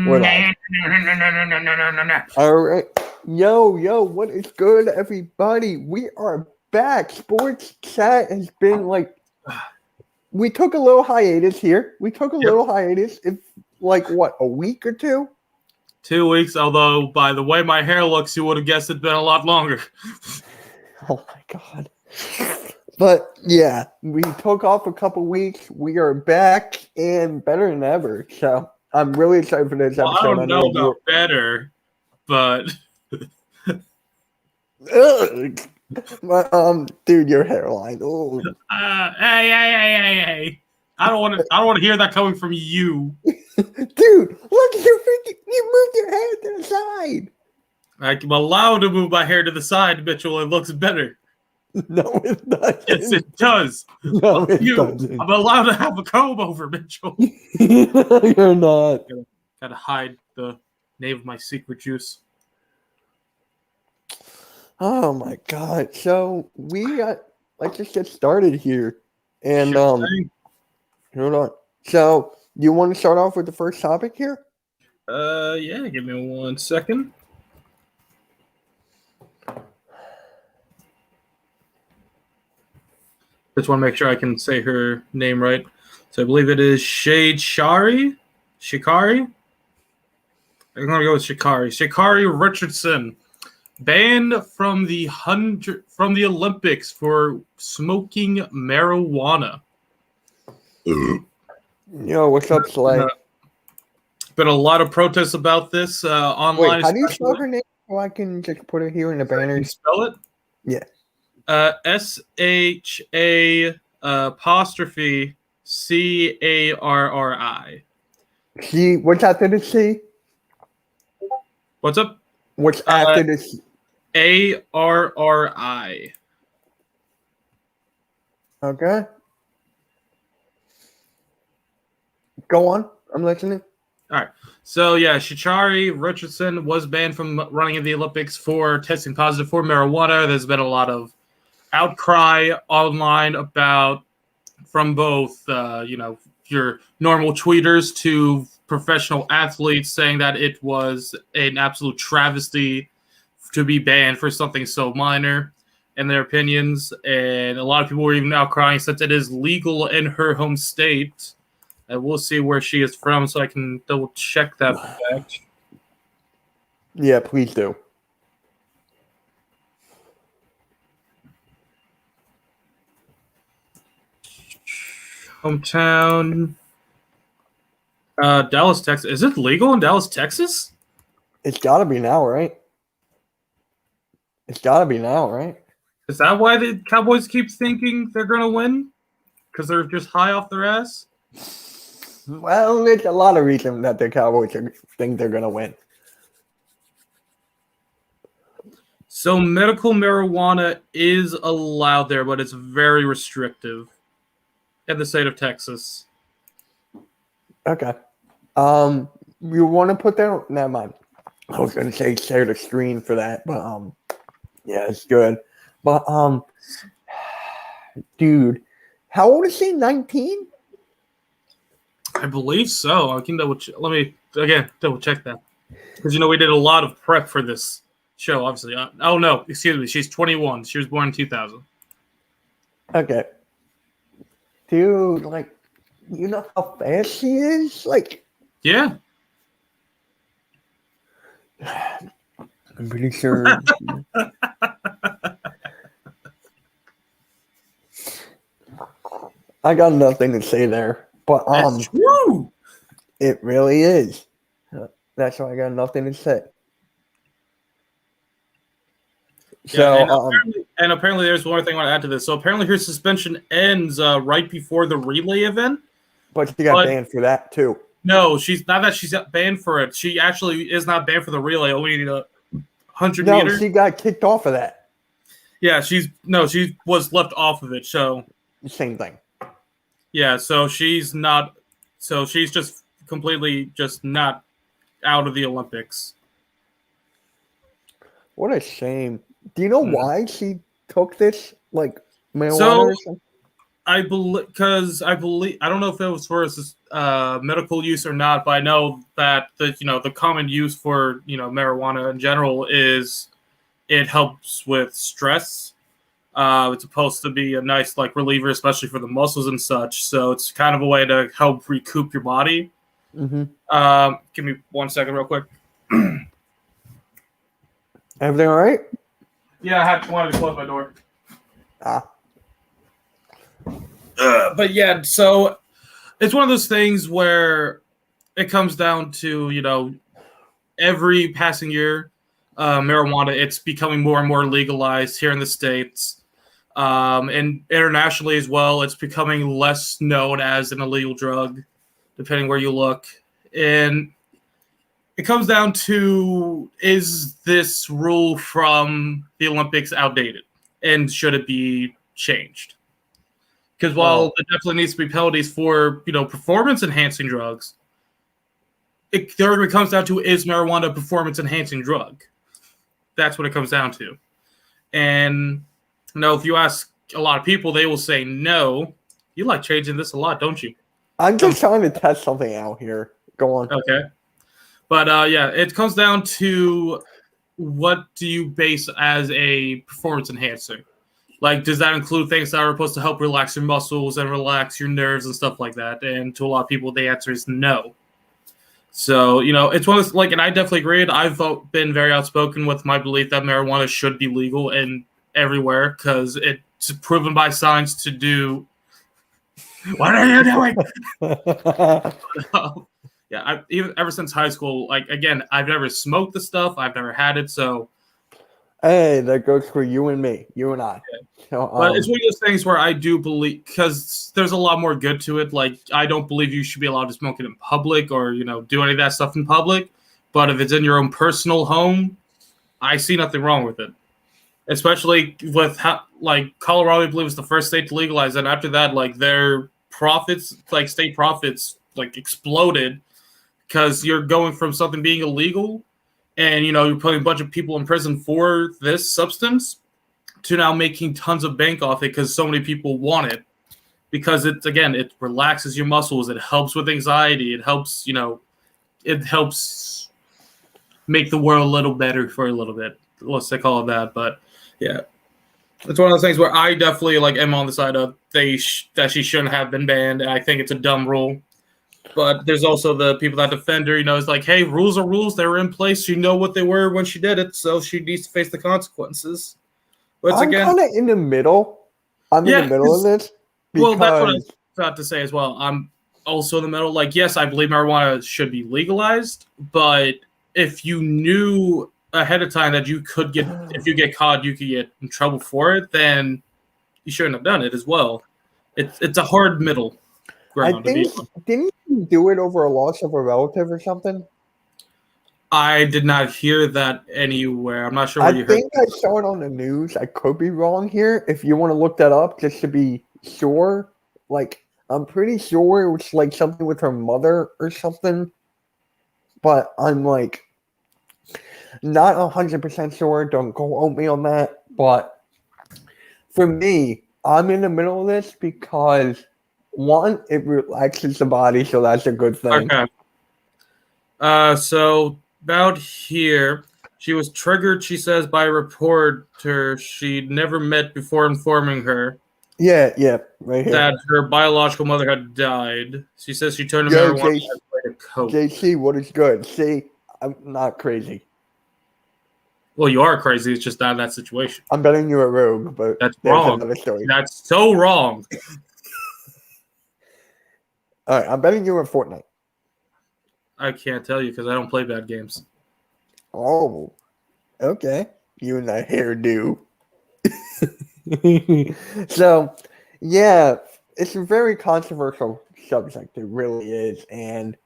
We're live. All right. Yo, what is good, everybody? We are back. Sports Chat has been we took a little hiatus here. It's a week or two? 2 weeks, although by the way my hair looks, you would have guessed it'd been a lot longer. Oh my God. But yeah, we took off a couple weeks. We are back and better than ever. So I'm really excited for this episode. I don't know about better, but dude, your hairline. Oh. Hey! I don't want to hear that coming from you, dude. Look, you moved your hair to the side. I'm allowed to move my hair to the side, Mitchell. It looks better. No, it doesn't. Yes, it does. No, it doesn't. I'm allowed to have a comb over, Mitchell. You're not. Gotta hide the name of my secret juice. Oh my God! So let's just get started here, and hold on. So you want to start off with the first topic here? Yeah. Give me 1 second. Just want to make sure I can say her name right. So I believe it is Shikari. I'm gonna go with Shikari. Shikari Richardson, banned from the Olympics for smoking marijuana. Yo, what's up, Slay? Been a lot of protests about this online. Wait, how do you spell her name? So I can just put it here in the banner. Can you spell it? Yeah. SHA''CARRI. C. What's after the C? What's up? What's after the C? ARRI. Okay. Go on. I'm listening. All right. So, yeah, Shikari Richardson was banned from running in the Olympics for testing positive for marijuana. There's been a lot of outcry online from both, your normal tweeters to professional athletes saying that it was an absolute travesty to be banned for something so minor in their opinions. And a lot of people were even outcrying since it is legal in her home state. And we'll see where she is from so I can double check that fact. Yeah, please do. Hometown. Dallas, Texas. Is it legal in Dallas, Texas? It's got to be now, right? Is that why the Cowboys keep thinking they're going to win? Because they're just high off their ass? Well, there's a lot of reasons that the Cowboys think they're going to win. So medical marijuana is allowed there, but it's very restrictive in the state of Texas. Okay. You want to put that? Never mind. I was going to say share the screen for that, but yeah, it's good. But dude, how old is she? 19? I believe so. I can double check. Let me again double check that because we did a lot of prep for this show. Obviously, oh no, excuse me. She's 21. She was born in 2000. Okay, dude, you know how fast she is? Yeah. I'm pretty sure. I got nothing to say there, but That's true. It really is. That's why I got nothing to say. Yeah, so, and apparently, there's one more thing I want to add to this. So apparently, her suspension ends right before the relay event. But she got banned for that too. No, she's not that she's banned for it. She actually is not banned for the relay. Only 100 meters. No, she got kicked off of that. Yeah, she was left off of it. So same thing. Yeah, so she's not. So she's just completely just not out of the Olympics. What a shame. Do you know why she took this marijuana? So, or something? I believe because I don't know if it was for medical use or not, but I know that the common use for marijuana in general is it helps with stress. It's supposed to be a nice like reliever, especially for the muscles and such. So it's kind of a way to help recoup your body. Mm-hmm. Give me 1 second, real quick. Everything all right? Yeah, I wanted to close my door. Ah. But yeah, so it's one of those things where it comes down to every passing year, marijuana it's becoming more and more legalized here in the States, and internationally as well. It's becoming less known as an illegal drug, depending where you look, and it comes down to, is this rule from the Olympics outdated and should it be changed? Because while there definitely needs to be penalties for performance enhancing drugs, it comes down to, is marijuana a performance enhancing drug? That's what it comes down to. And if you ask a lot of people, they will say no. You like changing this a lot, don't you? I'm just trying to test something out here. Go on. Okay. But yeah, it comes down to, what do you base as a performance enhancer? Like, does that include things that are supposed to help relax your muscles and relax your nerves and stuff like that? And to a lot of people, the answer is no. So, it's one of those, and I definitely agree. I've been very outspoken with my belief that marijuana should be legal in everywhere because it's proven by science to do. What are you doing? Yeah, ever since high school, again, I've never smoked the stuff. I've never had it, so. Hey, that goes for you and me, you and I. So, but it's one of those things where I do believe, because there's a lot more good to it. Like, I don't believe you should be allowed to smoke it in public or do any of that stuff in public. But if it's in your own personal home, I see nothing wrong with it. Especially with Colorado, I believe, is the first state to legalize, and after that, their profits, state profits, exploded because you're going from something being illegal, and you're putting a bunch of people in prison for this substance, to now making tons of bank off it because so many people want it. Because it relaxes your muscles, it helps with anxiety, it helps make the world a little better for a little bit. Let's say call it that. But yeah, it's one of those things where I definitely am on the side of that she shouldn't have been banned. And I think it's a dumb rule. But there's also the people that defend her. It's like, hey, rules are rules. They were in place. She know what they were when she did it, so she needs to face the consequences. But I'm kind of in the middle. I'm in the middle of this. Well, that's what I was about to say as well. I'm also in the middle. Yes, I believe marijuana should be legalized, but if you knew ahead of time that if you get caught, you could get in trouble for it, then you shouldn't have done it as well. It's a hard middle ground. I think, didn't you do it over a loss of a relative or something? I did not hear that anywhere. I'm not sure where you heard. I think I saw it on the news. I could be wrong here. If you want to look that up just to be sure, I'm pretty sure it was something with her mother or something. But I'm not 100% sure. Don't quote me on that. But for me, I'm in the middle of this because, one, it relaxes the body, so that's a good thing. Okay. So about here, she was triggered, she says, by a reporter she'd never met before informing her. Yeah, right here. That her biological mother had died. She says she turned to marijuana as a way to cope. JC, what is good? See, I'm not crazy. Well, you are crazy. It's just not in that situation. I'm betting you a rogue, but that's wrong. That's so wrong. All right, I'm betting you a Fortnite. I can't tell you because I don't play bad games. Oh, okay. You and that hairdo. So, yeah, it's a very controversial subject. It really is, and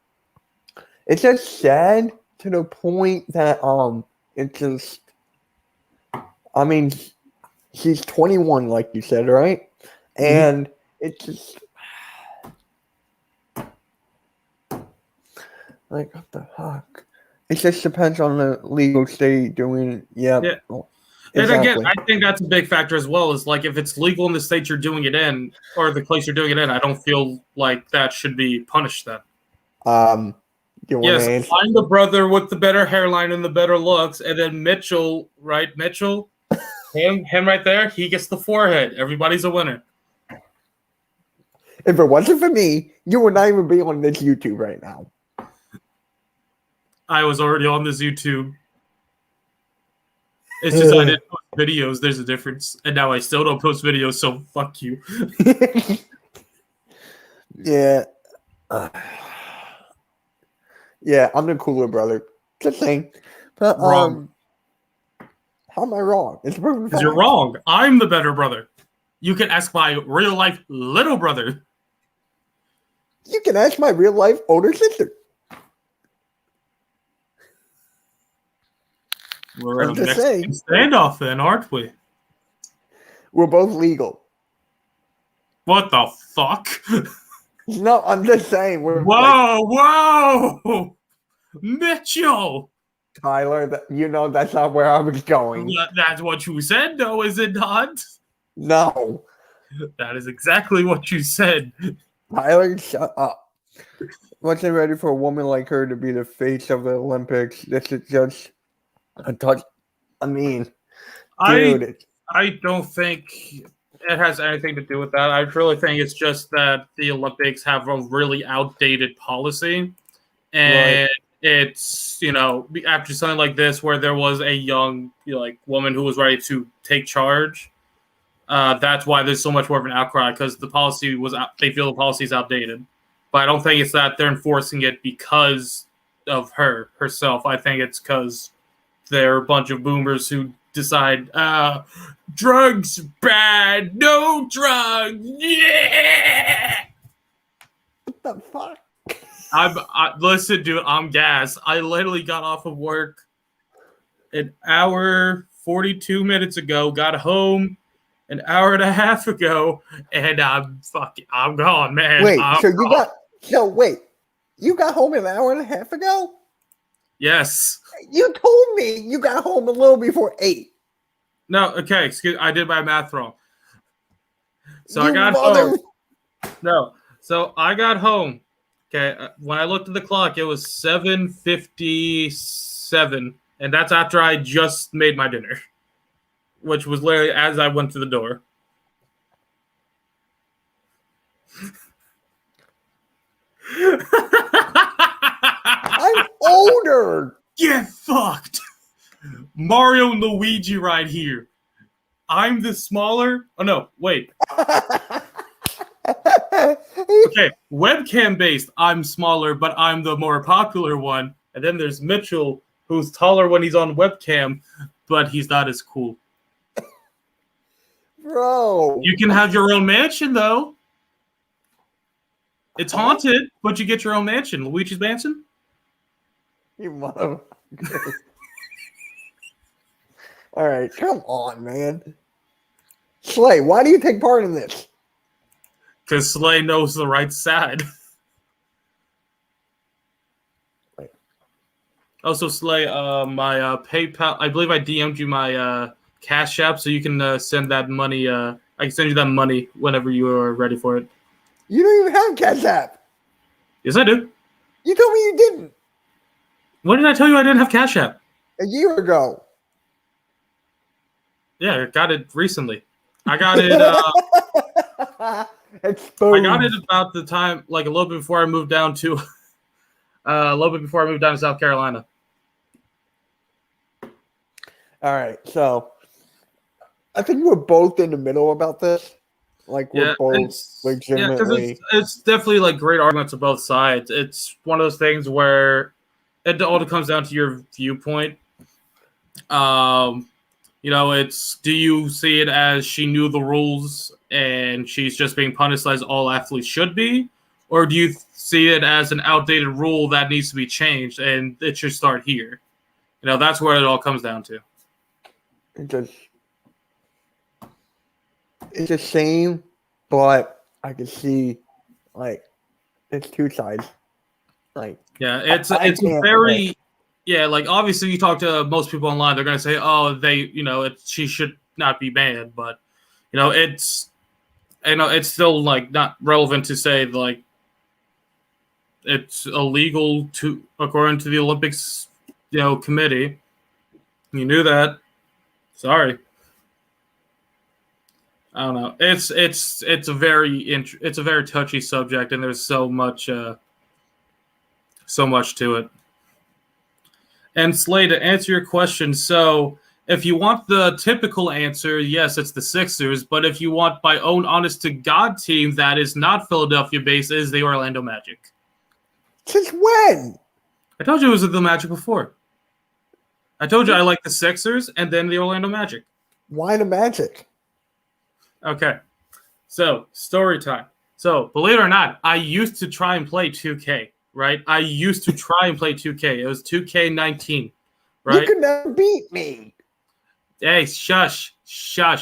it's just sad to the point that it just. I mean, she's 21, like you said, right? Mm-hmm. And it's just. What the fuck? It just depends on the legal state doing. Yeah. And again, Exactly. I think that's a big factor as well. Is like if it's legal in the state you're doing it in, or the place you're doing it in, I don't feel like that should be punished then. You want to Yes, answer? I'm the brother with the better hairline and the better looks, and then Mitchell, right? Mitchell, him right there, he gets the forehead. Everybody's a winner. If it wasn't for me, you would not even be on this YouTube right now. I was already on this YouTube. It's just I didn't post videos. There's a difference, and now I still don't post videos. So fuck you. Yeah. Yeah, I'm the cooler brother. Just saying. But Wrong. how am I wrong? It's proven Because you're fact. wrong. I'm the better brother. You can ask my real life little brother. You can ask my real life older sister. We're I'm a just Mexican saying. standoff then, aren't we? We're both legal. What the fuck? No, I'm just saying. We're Whoa! Mitchell! Tyler, that's not where I was going. That's what you said, though, is it not? No. That is exactly what you said. Tyler, shut up. Wasn't ready for a woman like her to be the face of the Olympics. This is just a touch. I mean, dude. I don't think it has anything to do with that. I really think it's just that the Olympics have a really outdated policy. And it's, after something like this where there was a young woman who was ready to take charge, that's why there's so much more of an outcry, because they feel the policy is outdated. But I don't think it's that they're enforcing it because of herself. I think it's because they're a bunch of boomers who decide, drugs bad, no drugs, yeah. What the fuck? Listen, dude, I'm gassed. I literally got off of work an hour 42 minutes ago, got home an hour and a half ago, and I'm gone, man. Wait, you got home an hour and a half ago? Yes. You told me you got home a little before 8. No, okay, excuse, I did my math wrong. So I got home. No, so I got home. Okay, when I looked at the clock, it was 7:57, and that's after I just made my dinner, which was literally as I went to the door. I'm older. Get fucked. Mario and Luigi right here. I'm the smaller. Oh, no, wait. Okay, webcam based, I'm smaller, but I'm the more popular one. And then there's Mitchell, who's taller when he's on webcam, but he's not as cool. Bro. You can have your own mansion, though. It's haunted, but you get your own mansion. Luigi's Mansion? You motherfucker. All right, come on, man. Slay, why do you take part in this? Because Slay knows the right side. Also, Slay, my PayPal, I believe I DM'd you my Cash App, so you can send that money. I can send you that money whenever you are ready for it. You don't even have Cash App. Yes, I do. You told me you didn't. When did I tell you I didn't have Cash App? A year ago. Yeah, I got it recently. I got it. Exposed. I got it about the time, like a little bit before I moved down to, South Carolina. All right, so I think we're both in the middle about this. Like we're both legitimately. It's definitely like great arguments on both sides. It's one of those things where it all comes down to your viewpoint. It's, do you see it as she knew the rules and she's just being punished as all athletes should be? Or do you see it as an outdated rule that needs to be changed and it should start here? That's where it all comes down to. It's a shame, but I can see, like, it's two sides. Like, yeah, it's a very Yeah, like obviously you talk to most people online, they're gonna say, "Oh, she should not be banned," but it's still like not relevant to say like it's illegal to according to the Olympics, committee. You knew that. Sorry. I don't know. It's a very touchy subject, and there's so much to it. And Slay, to answer your question, so if you want the typical answer, yes, it's the Sixers. But if you want my own honest to God team that is not Philadelphia based, is the Orlando Magic. Since when? I told you it was the Magic before. I told you I like the Sixers and then the Orlando Magic. Why the Magic? Okay. So, story time. So, believe it or not, I used to try and play 2K, right? I used to try and play 2K. It was 2K19, right? You could never beat me. Hey, shush. The only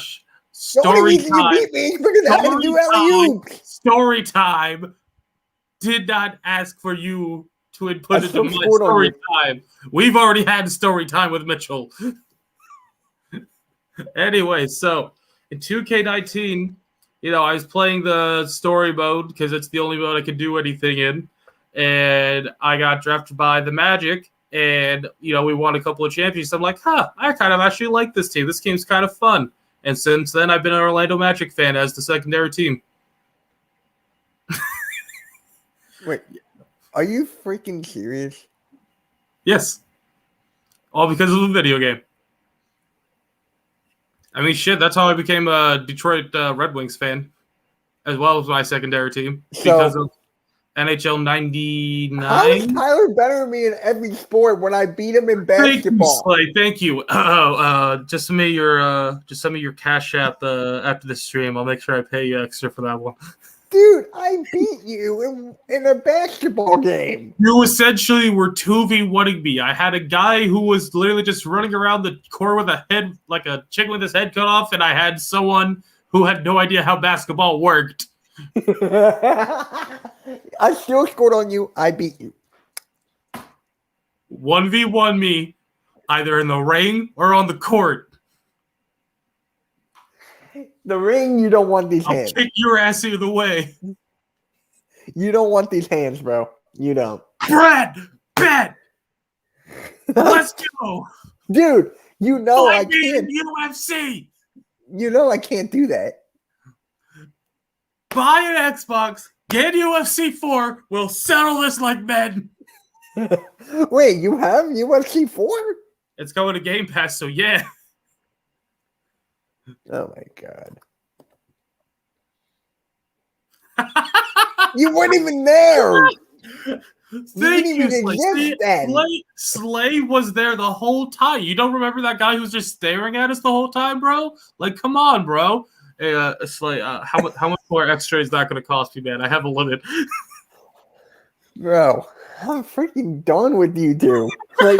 Story reason time. you beat me is because I had to do alley-oops. Story time. Did not ask for you to input into my scored on story you. time. We've already had story time with Mitchell. Anyway, so in 2K19, I was playing the story mode because it's the only mode I could do anything in. And I got drafted by the Magic, and, we won a couple of championships. I'm like, I kind of actually like this team. This team's kind of fun. And since then, I've been an Orlando Magic fan as the secondary team. Wait, are you freaking serious? Yes. All because of a video game. I mean, shit, that's how I became a Detroit Red Wings fan, as well as my secondary team, because of NHL 99. How is Tyler better than me in every sport when I beat him in basketball? Thank you. Just send me your cash app after the stream. I'll make sure I pay you extra for that one. Dude, I beat you in a basketball game. You essentially were 2v1ing me. I had a guy who was literally just running around the court with a head, like a chicken with his head cut off, and I had someone who had no idea how basketball worked. I still scored on you. I beat you. 1v1 me, either in the ring or on the court. The ring, you don't want these hands. I'll kick your ass either way. You don't want these hands, bro. You don't. Brad, bet. Let's go. Dude, I can't. UFC. I can't do that. Buy an Xbox, get UFC 4, we'll settle this like men. Wait, you have UFC 4? It's going to Game Pass, so yeah. Oh my god. You weren't even there. Thank you, Slay. Slay was there the whole time. You don't remember that guy who was just staring at us the whole time, bro? Like, come on, bro. Hey, Slay, how much more extra is that going to cost me, man? I have a limit. Bro, I'm freaking done with you two. Like,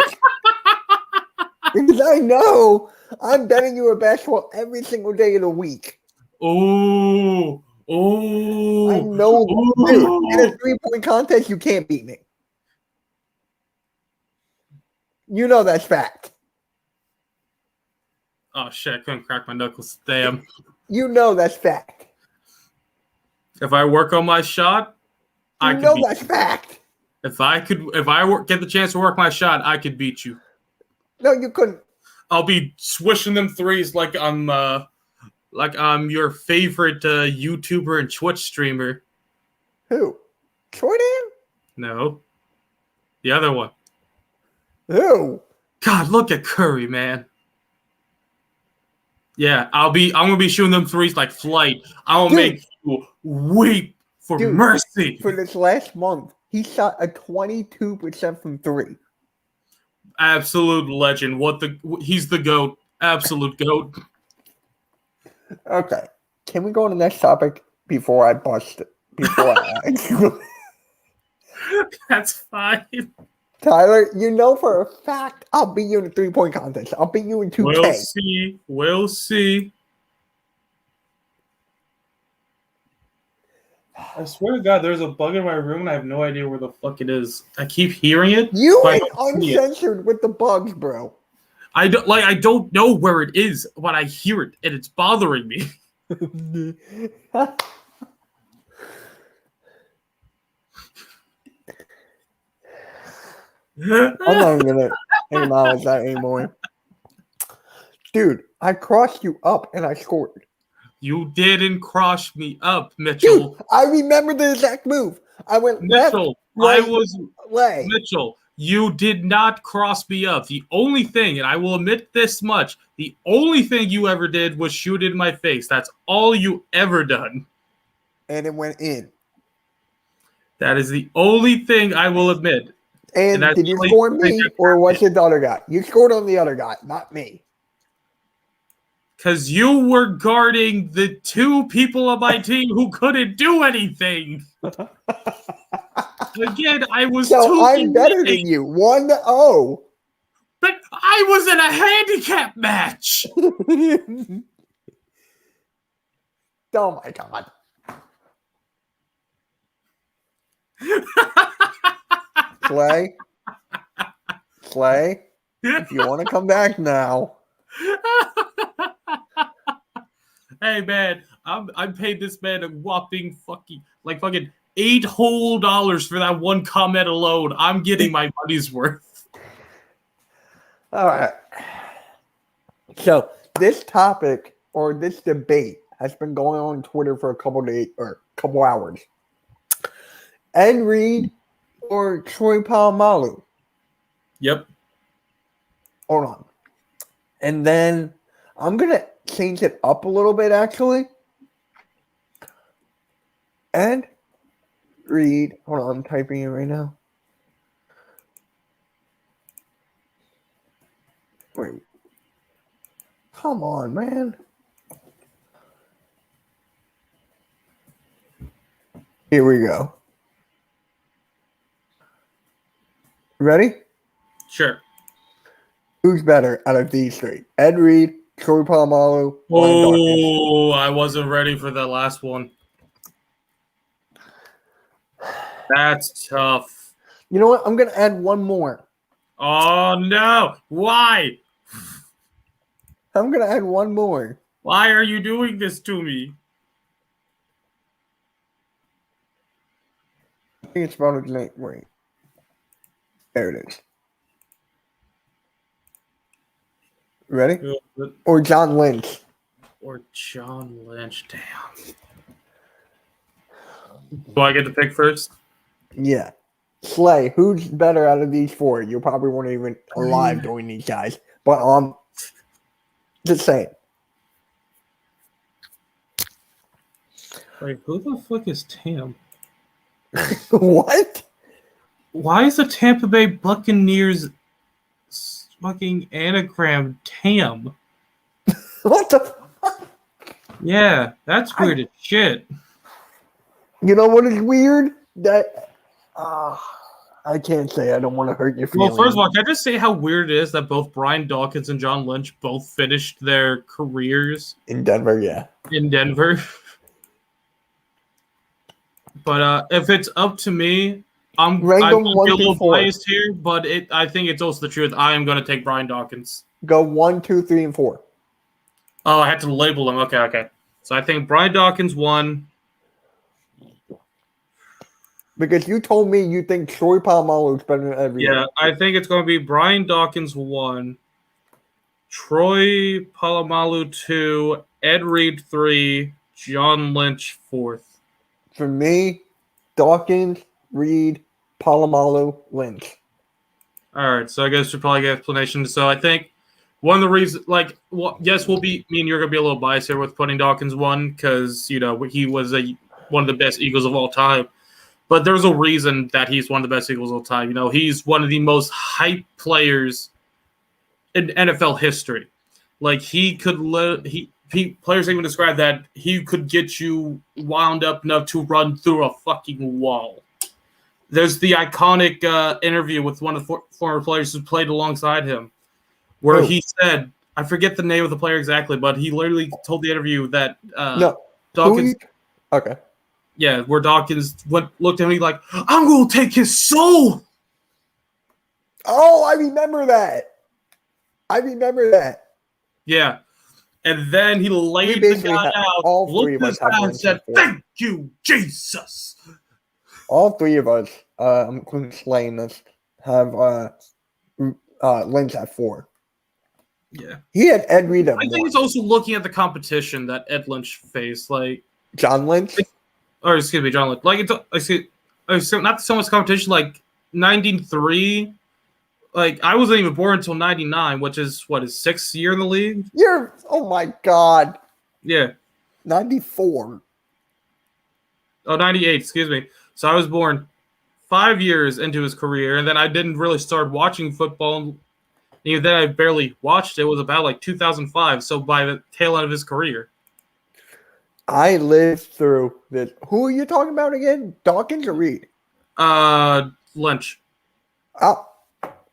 because I know I'm betting you a basketball every single day of the week. Oh. I know. In a 3-point contest, you can't beat me. You know that's fact. Oh, shit. I couldn't crack my knuckles. Damn. You know that's fact. If I work on my shot, I know that's fact. If I get the chance to work my shot, I could beat you. No, you couldn't. I'll be swishing them threes like I'm your favorite YouTuber and Twitch streamer. Who? Jordan? No. The other one. Who? God, look at Curry, man. Yeah, I'm gonna be shooting them threes like Flight. I'll make you weep for mercy. For this last month, he shot a 22% from 3. Absolute legend. He's the GOAT. Absolute GOAT. Okay. Can we go on the next topic before I bust it? That's fine. Tyler, you know for a fact I'll beat you in a 3-point contest. I'll beat you in 2K. We'll see. I swear to God, there's a bug in my room and I have no idea where the fuck it is. I keep hearing it. You but I ain't don't see it. uncensored with the bugs, bro. I don't know where it is, but I hear it and it's bothering me. I'm not even gonna acknowledge that anymore. Dude, I crossed you up and I scored. You didn't cross me up, Mitchell. Dude, I remember the exact move. I went Mitchell, left, I was lay. Mitchell. You did not cross me up. The only thing, and I will admit this much, the only thing you ever did was shoot in my face. That's all you ever done. And it went in. That is the only thing I will admit. And that's did you the only score thing me that or was happened. it the other guy? You scored on the other guy, not me. Because you were guarding the two people on my team who couldn't do anything. Again, I was So I'm better winning, than you. 1-0. but I was in a handicap match. Oh my god. Clay, if you want to come back now. Hey man, I paid this man a whopping fucking $8 whole for that one comment alone. I'm getting my money's worth. All right. So this topic or this debate has been going on Twitter for a couple days or couple hours. Ed Reed or Troy Polamalu? Yep. Hold on. And then I'm going to change it up a little bit, actually. Ed Reed. Hold on, I'm typing it right now. Wait. Come on, man. Here we go. Ready? Sure. Who's better out of these three? Ed Reed, Troy Polamalu, Brian Dawkins. Oh, I wasn't ready for the last one. That's tough. You know what? I'm going to add one more. Oh, no. Why? I'm going to add one more. Why are you doing this to me? I think it's about his name. Wait. There it is. Ready? Or John Lynch. Or John Lynch. Damn. Do I get to pick first? Yeah. Slay, who's better out of these four? You probably weren't even alive during these guys. But just saying. Wait, who the fuck is Tam? What? Why is the Tampa Bay Buccaneers fucking anagram Tam? What the fuck? Yeah, that's weird as shit. You know what is weird? That I can't say. I don't want to hurt your feelings. Well, first of all, can I just say how weird it is that both Brian Dawkins and John Lynch both finished their careers in Denver, yeah. In Denver. But if it's up to me, I'm going to be a little biased here, but I think it's also the truth. I am going to take Brian Dawkins. Go 1, 2, 3, and 4. Oh, I had to label them. Okay. So I think Brian Dawkins 1. Because you told me you think Troy Polamalu is better than everyone. Yeah, I think it's going to be Brian Dawkins 1, Troy Polamalu 2, Ed Reed 3, John Lynch 4th. For me, Dawkins, Reed, Polamalu, Lynch. All right, so I guess we'll probably get explanation. So I think one of the reasons, yes, me and you're going to be a little biased here with putting Dawkins 1 because, he was one of the best Eagles of all time. But there's a reason that he's one of the best Eagles of all time. He's one of the most hyped players in NFL history. Like, players even describe that he could get you wound up enough to run through a fucking wall. There's the iconic interview with one of the former players who played alongside him, where he said, I forget the name of the player exactly, but he literally told the interview that Dawkins. Okay. Yeah, where Dawkins looked at me like, I'm going to take his soul. Oh, I remember that. Yeah. And then he laid the basically guy had out, all three looked of at us his have guy and Lynch said, at 4. thank you, Jesus. All three of us, including Slane, this have Lynch at 4. Yeah. He had Ed Reed at I think 1. he's also looking at the competition that Ed Lynch faced. Like, John Lynch? or excuse me, John Lynch. Like, not so much competition, like 93. Like, I wasn't even born until 99, which is, what, his 6th year in the league? Oh my God. Yeah. 94. Oh, 98, excuse me. So I was born 5 years into his career, and then I didn't really start watching football. Even then, I barely watched it. It was about like 2005, so by the tail end of his career. I lived through this. Who are you talking about again? Dawkins or Reed? Lynch. Oh.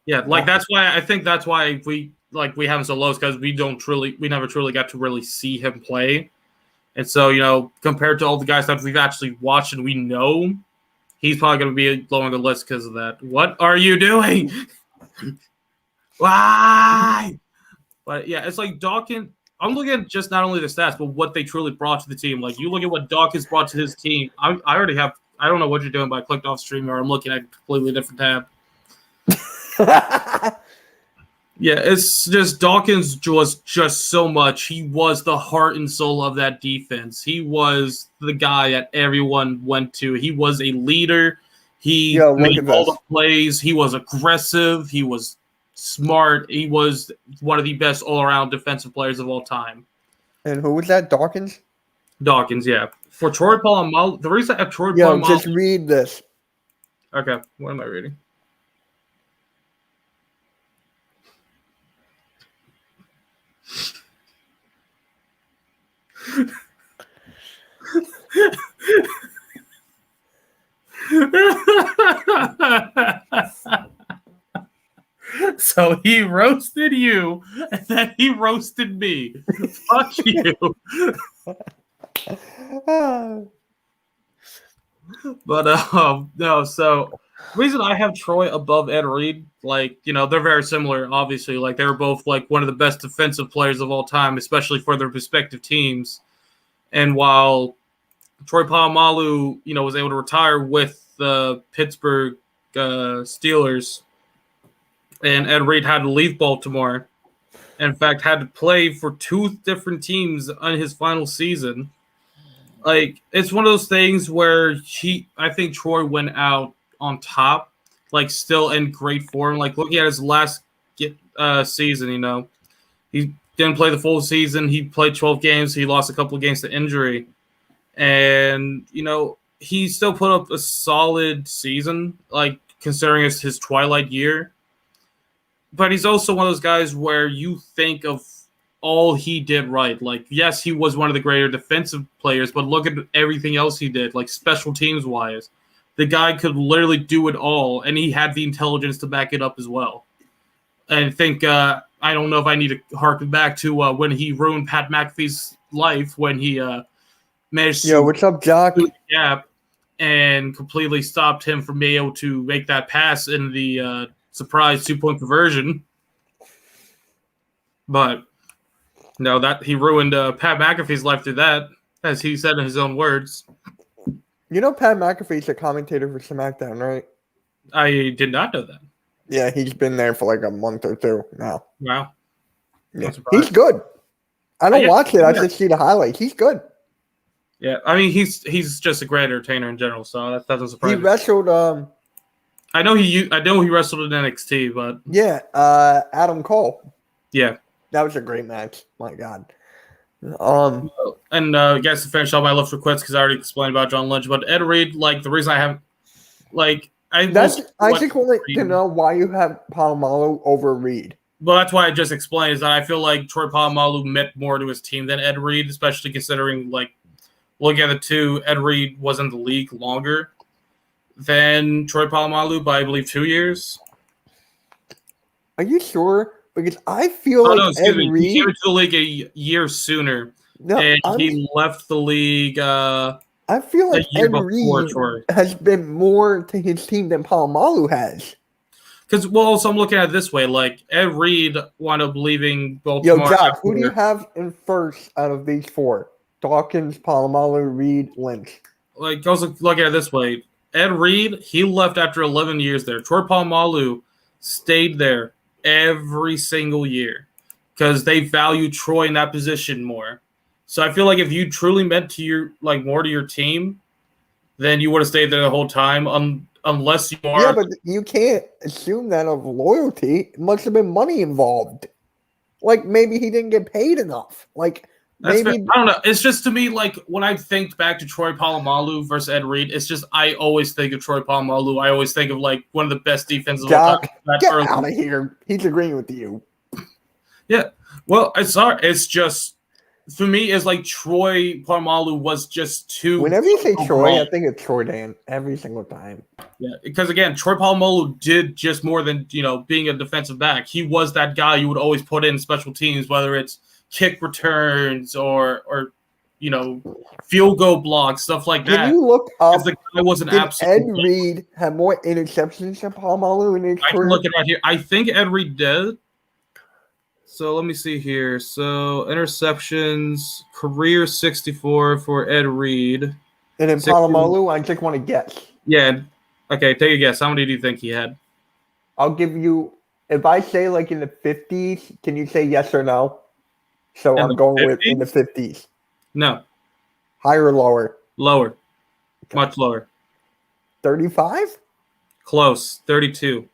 Yeah, like that's why we have him so low, because we never truly got to really see him play. And so, compared to all the guys that we've actually watched and we know, he's probably going to be low on the list because of that. What are you doing? Why? But yeah, it's like Dawkins. I'm looking at just not only the stats, but what they truly brought to the team. Like, you look at what Dawkins brought to his team. I already have. I don't know what you're doing, but I clicked off stream, or I'm looking at a completely different tab. Yeah, it's just Dawkins was just so much. He was the heart and soul of that defense. He was the guy that everyone went to. He was a leader. He made all the plays. He was aggressive. He was smart. He was one of the best all-around defensive players of all time. And who was that? Dawkins? Dawkins, yeah. For Troy Polamalu, the reason I have Troy Polamalu... just read this. Okay, what am I reading? So he roasted you, and then he roasted me. Fuck you. But no. So reason I have Troy above Ed Reed, like, they're very similar. Obviously, like, they were both like one of the best defensive players of all time, especially for their respective teams. And while Troy Polamalu, was able to retire with the Pittsburgh Steelers, and Ed Reed had to leave Baltimore. In fact, had to play for 2 different teams on his final season. Like, it's one of those things where I think Troy went out on top, like, still in great form. Like, looking at his last season, he didn't play the full season. He played 12 games. He lost a couple of games to injury. And, he still put up a solid season, like, considering it's his twilight year. But he's also one of those guys where you think of all he did right. Like, yes, he was one of the greater defensive players, but look at everything else he did, like special teams-wise. The guy could literally do it all, and he had the intelligence to back it up as well. And I think, I don't know if I need to harken back to when he ruined Pat McAfee's life, when he managed to what's up, Jock? the gap and completely stopped him from being able to make that pass in the surprise 2-point conversion. But no, that he ruined Pat McAfee's life through that, as he said in his own words. Pat McAfee's a commentator for SmackDown, right? I did not know that. Yeah, he's been there for like a month or 2 now. Wow. Yeah. He's good. I don't watch it. I just see the highlights. He's good. Yeah, I mean, he's just a great entertainer in general, so that doesn't surprise me. He wrestled. I know he wrestled in NXT, but yeah, Adam Cole. Yeah, that was a great match. My God. And I guess to finish off my love for quits, because I already explained about John Lynch, but Ed Reed, like, the reason I have, like, I just want to know why you have Polamalu over Reed. Well, that's why I just explained, is that I feel like Troy Polamalu meant more to his team than Ed Reed, especially considering, like, looking at the two, Ed Reed was in the league longer than Troy Polamalu by, I believe, 2 years. Are you sure? Because I feel Ed Reed, he came into the league a year sooner. No, he left the league. I feel the like year Ed before Reed Troy. has been more to his team than Palomalu has. Because, well, so I'm looking at it this way. Like, Ed Reed wound up leaving Yo, Baltimore. Jock, who do you have in first out of these four? Dawkins, Palomalu, Reed, Lynch. Like, I was looking at it this way. Ed Reed, he left after 11 years there. Troy Polamalu stayed there every single year because they value Troy in that position more. So I feel like if you truly meant to your more to your team, then you would have stayed there the whole time. Unless you are, Yeah, but you can't assume that of loyalty. It must have been money involved. Like maybe he didn't get paid enough. Like that's fair. maybe I don't know. It's just to me like when I think back to Troy Polamalu versus Ed Reed, it's just I always think of Troy Polamalu. I always think of like one of the best defenses of all Jock, time. get out of here. He's agreeing with you. Yeah. Well, it's just for me, it's like Troy Polamalu was just too. Whenever you say Troy, wrong. I think it's Troy Dan every single time. Yeah, because again, Troy Polamalu did just more than being a defensive back. He was that guy you would always put in special teams, whether it's kick returns or field goal blocks, stuff like that. Can you look up? The guy was an did absolute. Ed Reed have more interceptions than Polamalu in his I can career? look it right here. I think Ed Reed did. So let me see here. So interceptions, career 64 for Ed Reed. And then 60. Polamalu, I just want to guess. Yeah. Okay, take a guess. How many do you think he had? I'll give you, if I say like in the 50s, can you say yes or no? So I'm going with in the 50s. No. Higher or lower? Lower. Much lower. 35? Close. 32.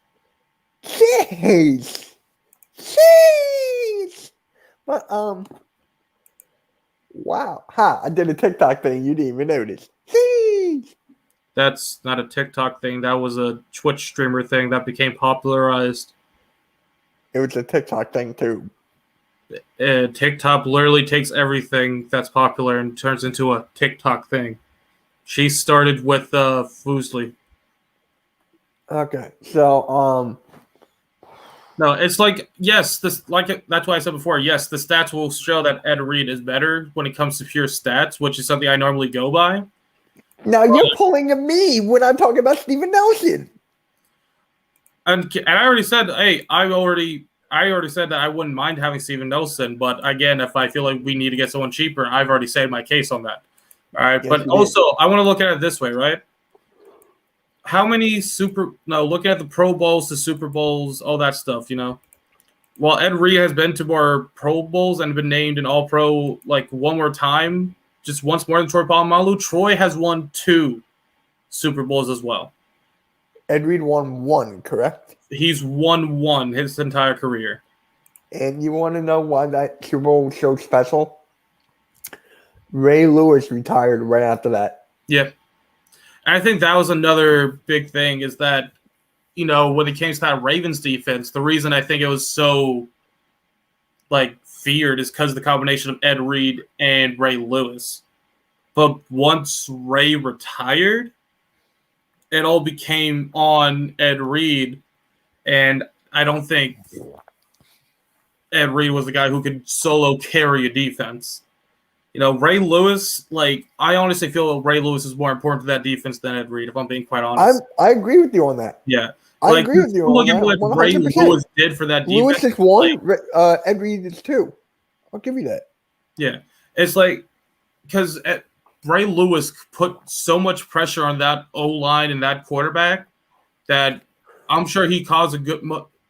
Jeez. Jeez. But, wow. I did a TikTok thing. You didn't even notice. Jeez. That's not a TikTok thing. That was a Twitch streamer thing that became popularized. It was a TikTok thing, too. TikTok literally takes everything that's popular and turns into a TikTok thing. She started with Foosley. Okay. So, No, it's like, yes, that's why I said before, yes, the stats will show that Ed Reed is better when it comes to pure stats, which is something I normally go by. now you're pulling at me when I'm talking about Steven Nelson. And I already said, hey, I already said that I wouldn't mind having Steven Nelson, but again, if I feel like we need to get someone cheaper, I've already said my case on that. All right, yes, but also I want to look at it this way, right? How many looking at the Pro Bowls, the Super Bowls, all that stuff, While Ed Reed has been to more Pro Bowls and been named an All-Pro like one more time, just once more than Troy Polamalu, Troy has won 2 Super Bowls as well. Ed Reed won 1, correct? He's won 1 his entire career. And you want to know why that Super Bowl was so special? Ray Lewis retired right after that. Yeah. And I think that was another big thing is that, when it came to that Ravens defense, the reason I think it was so, feared is because of the combination of Ed Reed and Ray Lewis. But once Ray retired, it all became on Ed Reed, and I don't think Ed Reed was the guy who could solo carry a defense. Ray Lewis, I honestly feel Ray Lewis is more important to that defense than Ed Reed, if I'm being quite honest. I agree with you on that. Yeah. I agree with you on that. Look at what Ray Lewis did for that defense. Lewis is 1, Ed Reed is 2. I'll give you that. Yeah. It's because Ray Lewis put so much pressure on that O-line and that quarterback that I'm sure he caused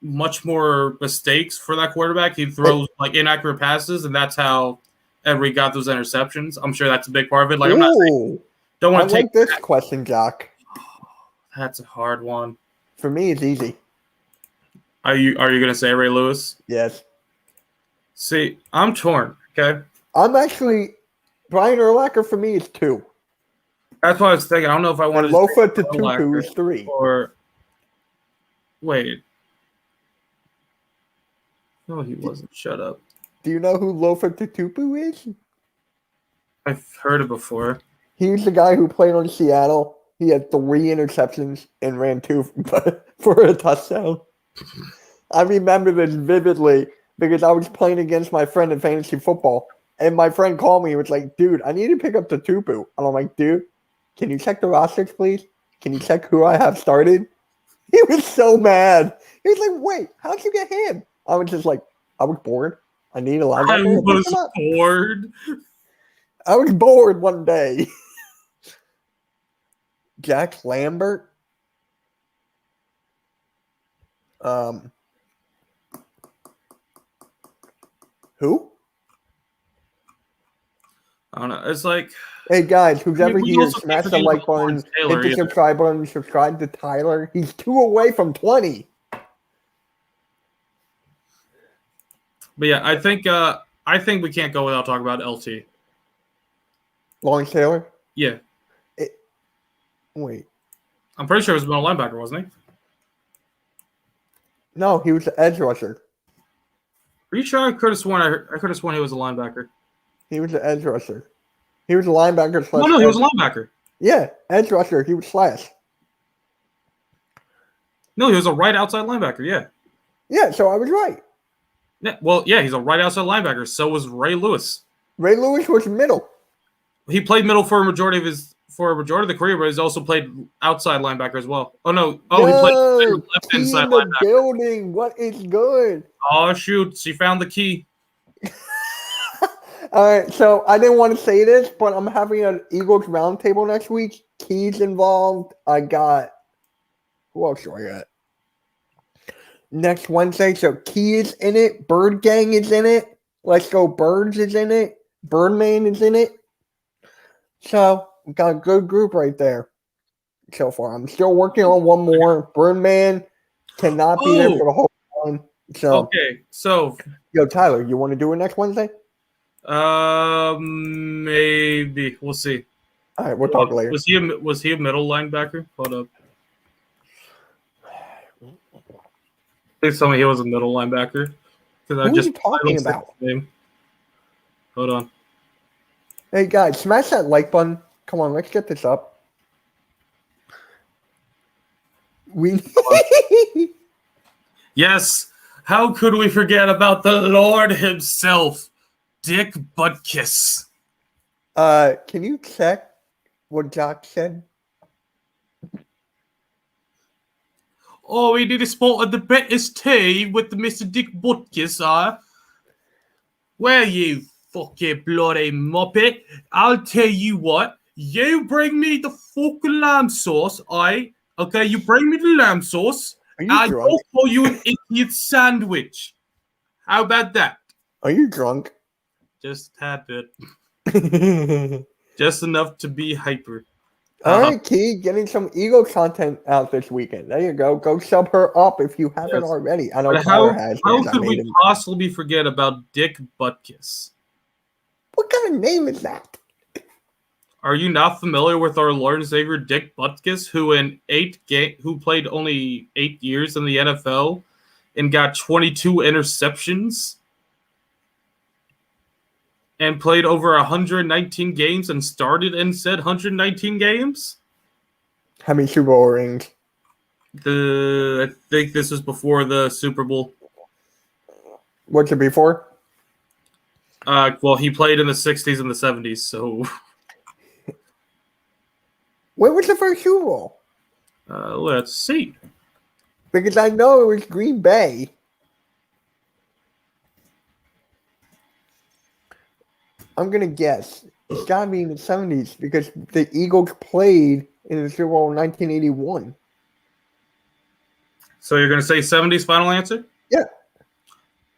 much more mistakes for that quarterback. He throws inaccurate passes, and that's how Ed Reed got those interceptions. I'm sure that's a big part of it. I'm not saying don't want to take this question, Jock. That's a hard one. For me, it's easy. Are you gonna say Ray Lewis? Yes. See, I'm torn. Okay. I'm actually Brian Urlacher for me is 2. That's what I was thinking. I don't know if I wanted Lofa Tatupu is 3. Or wait. No, he wasn't. Shut up. Do you know who Lofa Tatupu is? I've heard it before. He's the guy who played on Seattle. He had 3 interceptions and ran 2 for a touchdown. I remember this vividly because I was playing against my friend in fantasy football. And my friend called me and was like, dude, I need to pick up the Tupu. And I'm like, dude, can you check the rosters, please? Can you check who I have started? He was so mad. He was like, wait, how'd you get him? I was just like, I was bored. I need a I linebacker. to pick was him up. bored. I was bored one day. Jack Lambert. Who? I don't know. It's like, Hey guys, who's ever we here, also smash can't the forget like about button, Lawrence hit Taylor the either. subscribe button, subscribe to Tyler. He's 2 away from 20. But yeah, I think we can't go without talking about LT. Lawrence Taylor? Yeah, Wait. I'm pretty sure he was a middle linebacker, wasn't he? No, he was the edge rusher. Are you sure? I could have sworn he was a linebacker. He was the edge rusher. He was a linebacker slash. No, he was a edge. linebacker. Yeah, edge rusher. He was slash. No, he was a right outside linebacker. Yeah. Yeah, so I was right. Yeah. Well, yeah, he's a right outside linebacker. So was Ray Lewis. Ray Lewis was middle. He played middle for a majority of the career, but he's also played outside linebacker as well. Oh no! Oh, he played left key inside in the linebacker. building. What is good? Oh shoot! She found the key. All right, so I didn't want to say this, but I'm having an Eagles roundtable next week. Key's involved. I got who else do I got? Next Wednesday, so Key is in it. Bird Gang is in it. Let's Go Birds is in it. Birdman is in it. So we got a good group right there so far. I'm still working on one more. Birdman cannot be there for the whole time. So Okay, so yo, Tyler, you want to do it next Wednesday? maybe we'll see. All right, we'll talk later. Was he a middle linebacker? Hold up. Please tell me he was a middle linebacker. Who are you talking about? Hold on. Hey guys, smash that like button. Come on, let's get this up. Yes. How could we forget about the Lord himself, Dick Butkus? Can you check what Jock said? Oh, we did a spot at the Bettis tea with the Mr. Dick Butkus, Where you fucking bloody muppet? I'll tell you what. You bring me the fucking lamb sauce, Okay, you bring me the lamb sauce. Are you I'll drunk? go for you an idiot sandwich. How about that? Are you drunk? Just a bit. Just enough to be hyper. All right, Key, getting some Eagle content out this weekend. There you go. Go sub her up if you haven't already. I know Tyler has. How could we possibly forget about Dick Butkus? What kind of name is that? Are you not familiar with our Lord and Savior Dick Butkus, who played only 8 years in the NFL and got 22 interceptions and played over 119 games and started in said 119 games? How many Super Bowl rings? I think this was before the Super Bowl. What's it before? Well, he played in the 60s and the 70s, so... When was the first Super Bowl? Let's see. Because I know it was Green Bay. I'm going to guess. It's got to be in the 70s because the Eagles played in the Super Bowl in 1981. So you're going to say 70s final answer? Yeah.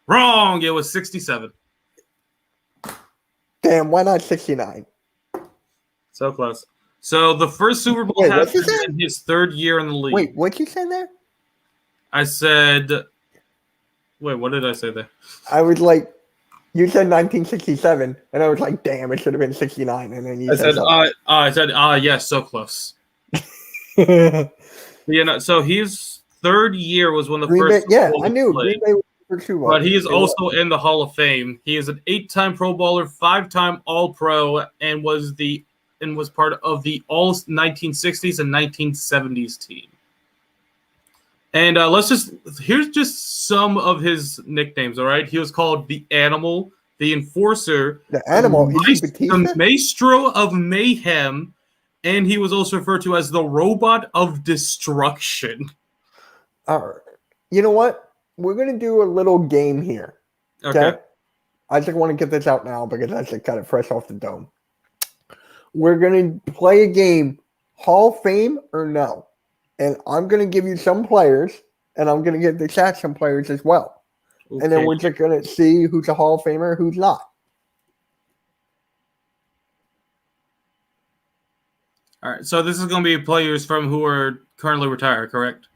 Wrong. It was 67. Damn, why not 69? So close. So the first Super Bowl happened in his third year in the league. Wait, what'd you say there? I said... Wait, what did I say there? I was like, you said 1967, and I was like, damn, it should have been 69. And then you yes, so close. So his third year was when the Green first Bay, I knew Green Bay was the first Super Bowl. But he is also in the Hall of Fame. He is an 8-time Pro Bowler, 5-time All-Pro, and was part of the all 1960s and 1970s team. And here's just some of his nicknames, all right? He was called the Animal, the Enforcer, the Animal, the Maestro of Mayhem, and he was also referred to as the robot of destruction. You know what? We're going to do a little game here. Okay? I just want to get this out now because I should cut it fresh off the dome. We're going to play a game, Hall of Fame or no. And I'm going to give you some players, and I'm going to give the chat some players as well. Okay. And then we're just going to see who's a Hall of Famer, who's not. All right, so this is going to be players from who are currently retired, correct?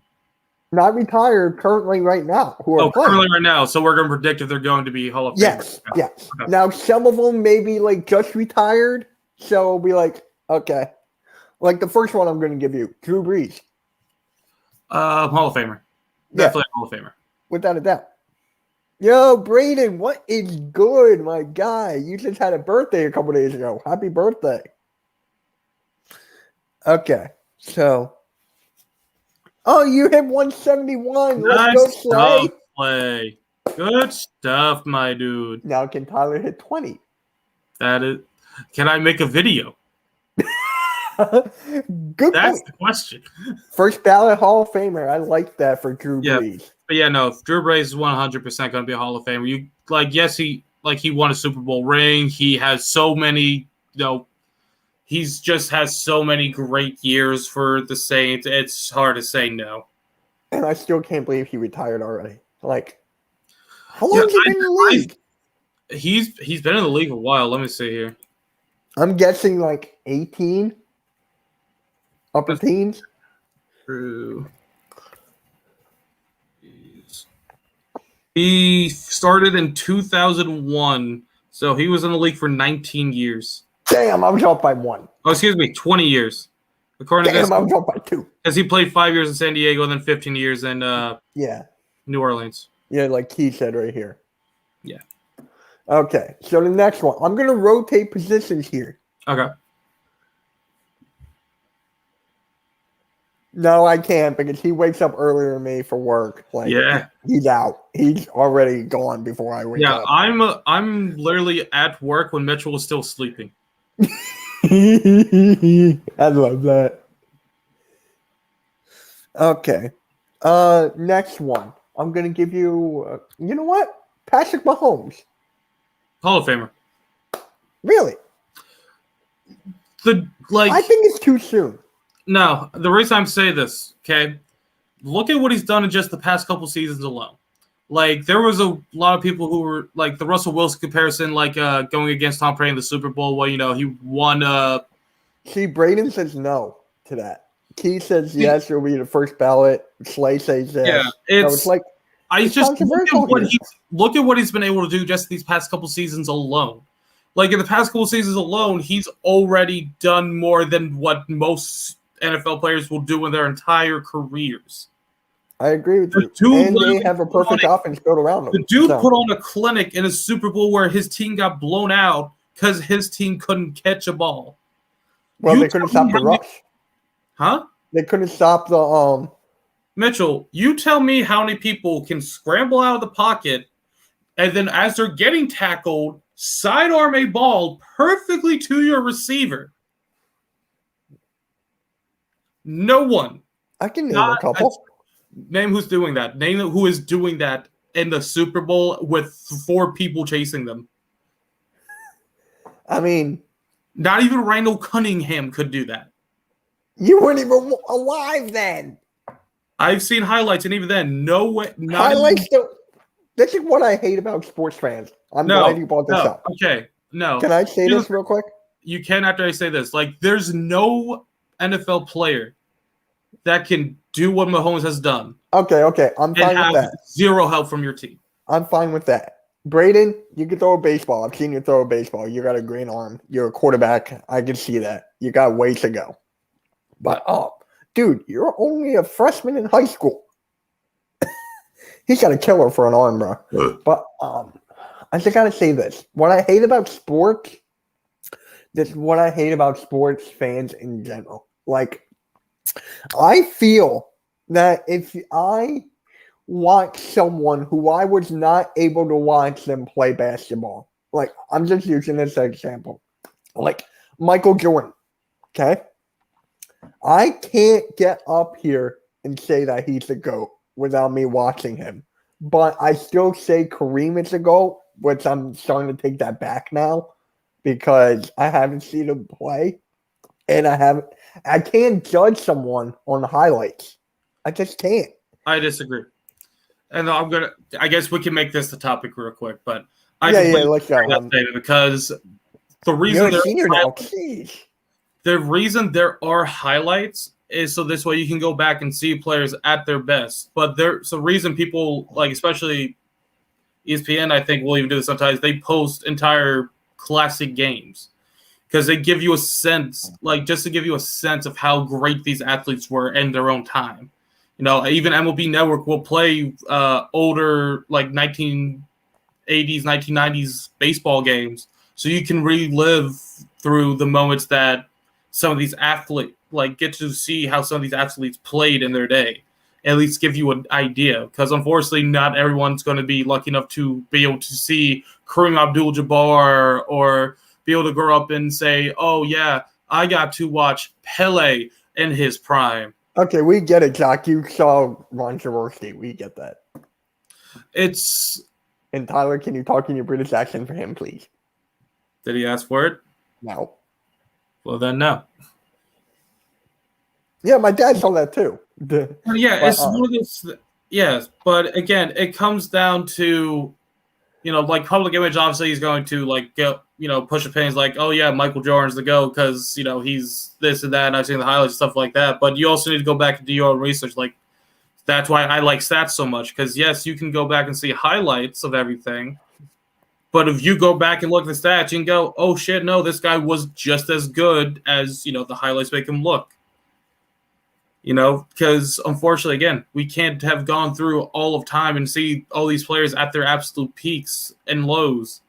Not retired currently right now. Who are playing. Currently right now. So we're going to predict if they're going to be Hall of Famers. Yes. Okay. Now, some of them may be like just retired. So we'll be like, okay. Like the first one I'm going to give you, Drew Brees. Hall of Famer. Definitely Hall of Famer. Without a doubt. Yo, Braden, what is good, my guy? You just had a birthday a couple days ago. Happy birthday. Okay, so. Oh, you hit 171. Let's go, Slay. Play. Good stuff, my dude. Now, can Tyler hit 20? That is. Can I make a video? Good That's point. the question. First ballot Hall of Famer. I like that for Drew Brees. But yeah, no, Drew Brees is 100% going to be a Hall of Famer. Yes, he won a Super Bowl ring. He has so many, he's just has so many great years for the Saints. It's hard to say no. And I still can't believe he retired already. Like, how long has he been in the league? He's been in the league a while. Let me see here. I'm guessing like 18, upper teens. True. He started in 2001, so he was in the league for 19 years. Damn, I was off by 1. Oh, excuse me, 20 years. According to this, I was off by 2. Because he played 5 years in San Diego and then 15 years in New Orleans. Yeah, like Key said right here. Yeah. Okay, so the next one. I'm going to rotate positions here. Okay. No, I can't because he wakes up earlier than me for work. Like, he's out. He's already gone before I wake up. Yeah, I'm literally at work when Mitchell was still sleeping. I love that. Okay. Next one. I'm going to give you, you know what? Patrick Mahomes. Hall of Famer. Really? I think it's too soon. No, the reason I'm saying this, okay, look at what he's done in just the past couple seasons alone. Like, there was a lot of people who were, like, the Russell Wilson comparison, like, going against Tom Brady in the Super Bowl, well, he won. See, Braden says no to that. Key says yes, it'll be the first ballot. Slay says yes. Yeah, it's like, look at what he's been able to do just these past couple seasons alone. Like, in the past couple seasons alone, he's already done more than what most NFL players will do in their entire careers. I agree with you. And they have a perfect offense built around them. The dude put on a clinic in a Super Bowl where his team got blown out because his team couldn't catch a ball. Well, they couldn't stop the rush. Huh? They couldn't stop the Mitchell, you tell me how many people can scramble out of the pocket and then as they're getting tackled, sidearm a ball perfectly to your receiver. No one. I can name a couple. Name who's doing that. Name who is doing that in the Super Bowl with 4 people chasing them. I mean, not even Randall Cunningham could do that. You weren't even alive then. I've seen highlights, and even then, no way. Highlights. This is what I hate about sports fans. I'm glad you brought this up. Okay, no. Can I say this real quick? You can after I say this. Like, there's no NFL player that can do what Mahomes has done. Okay. I'm fine with that. Zero help from your team. I'm fine with that. Braden, you can throw a baseball. I've seen you throw a baseball. You got a green arm. You're a quarterback. I can see that. You got ways to go. But, dude, you're only a freshman in high school. He's got a killer for an arm, bro. But I just got to say this. What I hate about sports, this is what I hate about sports fans in general. Like, I feel that if I watch someone who I was not able to watch them play basketball, like, I'm just using this as an example. Like, Michael Jordan, okay? I can't get up here and say that he's the GOAT without me watching him. But I still say Kareem is the GOAT, which I'm starting to take that back now because I haven't seen him play. And I can't judge someone on the highlights. I just can't. I disagree. And I guess we can make this the topic real quick, but let's go. Because the reason the reason there are highlights is so this way you can go back and see players at their best. But there's a reason people, like especially ESPN, I think will even do this sometimes, they post entire classic games because they give you a sense, like just to give you a sense of how great these athletes were in their own time. You know, even MLB Network will play older, like 1980s, 1990s baseball games, so you can relive through the moments that some of these athletes, like, get to see how some of these athletes played in their day. At least give you an idea, because unfortunately, not everyone's going to be lucky enough to be able to see Kareem Abdul-Jabbar or be able to grow up and say, "Oh yeah, I got to watch Pele in his prime." Okay, we get it, Jack. You saw Ron Jaworski. We get that. And Tyler, can you talk in your British accent for him, please? Did he ask for it? No. Well, then no. Yeah, my dad saw that too. It's one of those. Yes, but again, it comes down to, you know, like public image. Obviously, he's going to like get, you know, push opinions like, oh yeah, Michael Jordan's the GOAT because, you know, he's this and that, and I've seen the highlights and stuff like that. But you also need to go back and do your own research. Like, that's why I like stats so much, because yes, you can go back and see highlights of everything. But if you go back and look at the stats, you can go, oh shit, no, this guy was just as good as, you know, the highlights make him look. You know, because unfortunately, again, we can't have gone through all of time and see all these players at their absolute peaks and lows.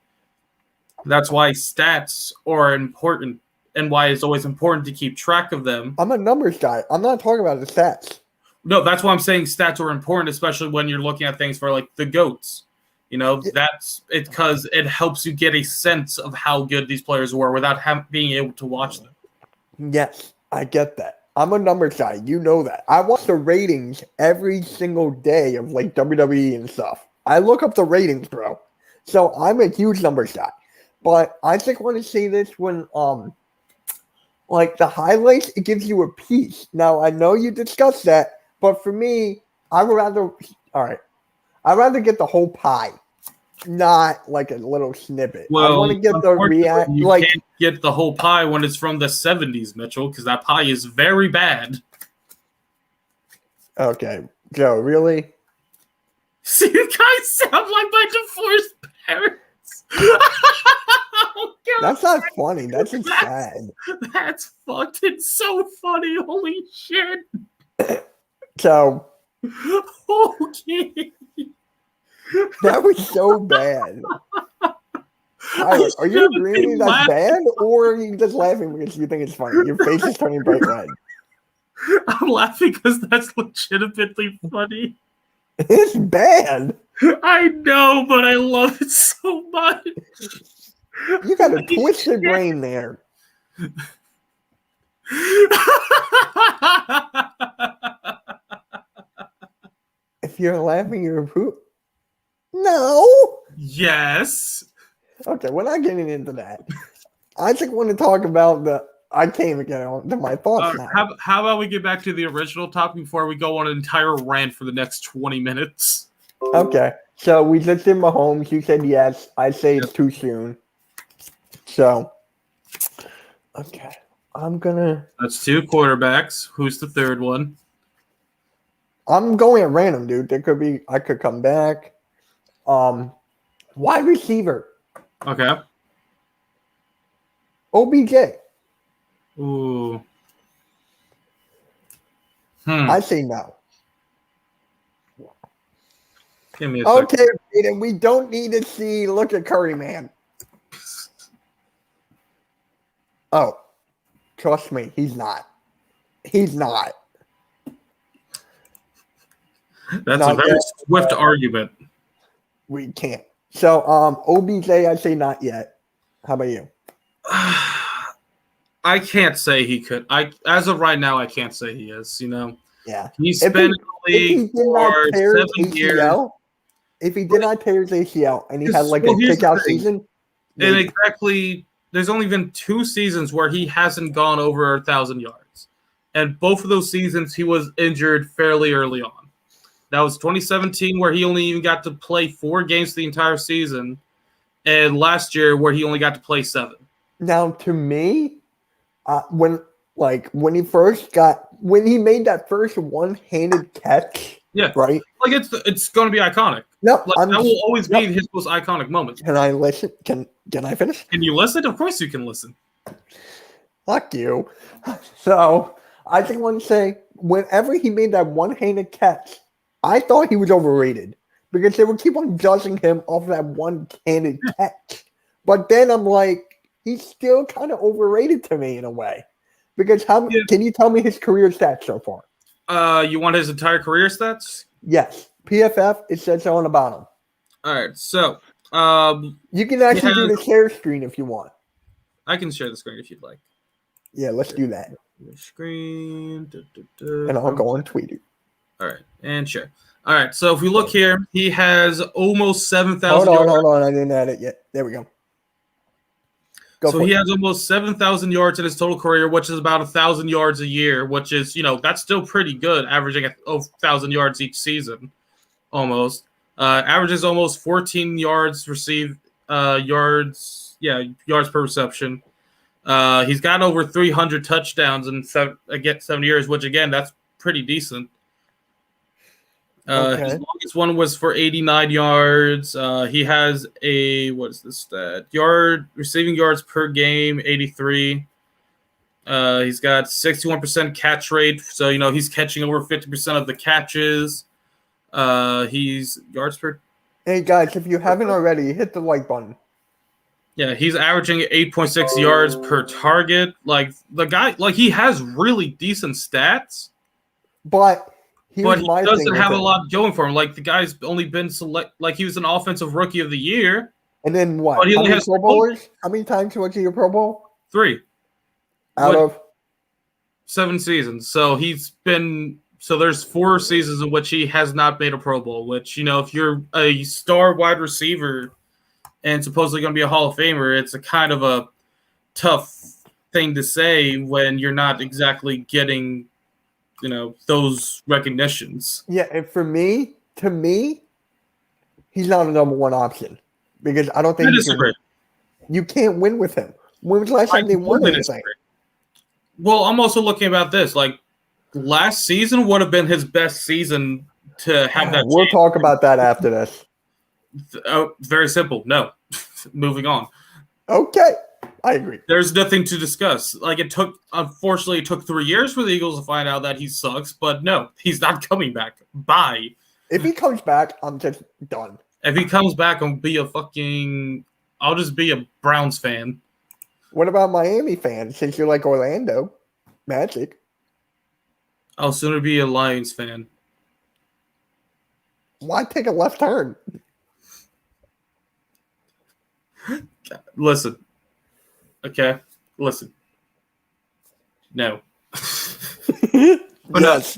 That's why stats are important and why it's always important to keep track of them. I'm a numbers guy. I'm not talking about the stats. No, that's why I'm saying stats are important, especially when you're looking at things for like the GOATs. You know, that's it because it helps you get a sense of how good these players were without being able to watch them. Yes, I get that. I'm a numbers guy. You know that. I watch the ratings every single day of like WWE and stuff. I look up the ratings, bro. So I'm a huge numbers guy. But I just want to say this when like the highlights, it gives you a piece. Now I know you discussed that, but for me, I'd rather get the whole pie, not like a little snippet. Well, I want to get the react. You can't get the whole pie when it's from the 70s, Mitchell, because that pie is very bad. Okay, Joe, really? See, you guys sound like my divorced parents. Oh, God. That's not funny. That's just sad. That's fucking so funny. Holy shit. So. Okay. That was so bad. Tyler, are you agreeing that's bad, or are you just laughing because you think it's funny? Your face is turning bright red. I'm laughing because that's legitimately funny. It's bad. I know, but I love it so much. You got a twisted brain there. If you're laughing, you're a poop. No. Yes. Okay, we're not getting into that. I just want to talk about I can't even get on to my thoughts now. How about we get back to the original topic before we go on an entire rant for the next 20 minutes? Okay, so we just did Mahomes. You said yes. I say it's too soon. So, okay, That's two quarterbacks. Who's the third one? I'm going at random, dude. I could come back. Wide receiver. Okay. OBJ. Ooh. I say no. Give me a second. Okay, Aiden, we don't need to see. Look at Curry, man. Oh, trust me, he's not. He's not. That's a very swift argument. We can't. So, OBJ, I say not yet. How about you? I can't say he could. As of right now, I can't say he is. Yeah. He's If been in the if he league did not for tear his 7 years. ACL, if he did not tear his ACL and he had like Well, a here's the kick-out thing. season, And maybe. exactly, there's only been 2 seasons where he hasn't gone over 1,000 yards. And both of those seasons, he was injured fairly early on. That was 2017, where he only even got to play 4 games the entire season. And last year, where he only got to play 7. Now, to me, when he made that first one-handed catch, Yeah. right? Like, it's going to be iconic. Nope. Like, that will always be his most iconic moment. Can I listen? Can I finish? Can you listen? Of course you can listen. Fuck you. So I just want to say, whenever he made that one-handed catch, I thought he was overrated because they would keep on judging him off that one-handed catch. But then I'm like, he's still kind of overrated to me in a way. Because can you tell me his career stats so far? You want his entire career stats? Yes. PFF, it says so on the bottom. All right. So you can actually do the share screen if you want. I can share the screen if you'd like. Yeah, let's do that. Screen. And I'll go on Twitter. All right, and share. All right, so if we look here, he has almost 7,000 yards. Hold on. I didn't add it yet. There we go. So he has almost 7,000 yards in his total career, which is about 1,000 yards a year, which is, that's still pretty good, averaging 1,000 yards each season, almost. Averages almost 14 yards received, yards per reception. He's got over 300 touchdowns in 7 years, which, again, that's pretty decent. His longest one was for 89 yards. He has what is this stat? Receiving yards per game, 83. He's got 61% catch rate. So, he's catching over 50% of the catches. He's yards per. Hey, guys, if you haven't already, hit the like button. Yeah, he's averaging 8.6 yards per target. Like, the guy, he has really decent stats. But he doesn't have a lot going for him. Like, the guy's only been he was an offensive rookie of the year. And then what? But he only has Pro Bowlers? How many times was he a Pro Bowl? 3. Out of 7 seasons. So there's 4 seasons in which he has not made a Pro Bowl, which, if you're a star wide receiver and supposedly going to be a Hall of Famer, it's a kind of a tough thing to say when you're not exactly getting those recognitions. Yeah, and to me, he's not a number 1 option because I don't think you can't win with him. When was the last time they won anything? Well, I'm also looking about this. Like, last season would have been his best season to have that. We'll talk about that after this. Very simple. No. Moving on. Okay. I agree. There's nothing to discuss. Like, unfortunately, it took 3 years for the Eagles to find out that he sucks, but no, he's not coming back. Bye. If he comes back, I'm just done. If he comes back, I'll just be a Browns fan. What about Miami fans, since you're like Orlando Magic? I'll sooner be a Lions fan. Why take a left turn? Listen. Okay? Listen. No. Yes.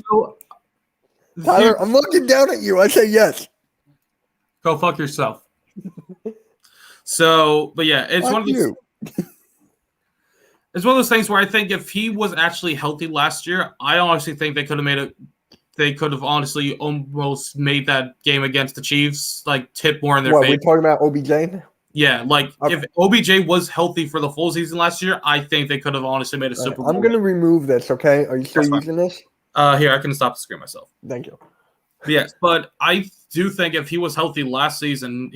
Tyler, I'm looking down at you. I say yes. Go fuck yourself. But yeah, it's fuck one of those. It's one of those things where I think if he was actually healthy last year, I honestly think they could have made it. They could have honestly almost made that game against the Chiefs tip more in their favor. We're talking about OBJ? Yeah, if OBJ was healthy for the full season last year, I think they could have honestly made a Super Bowl. I'm going to remove this, okay? Are you still using this? Here, I can stop the screen myself. Thank you. Yes, but I do think if he was healthy last season,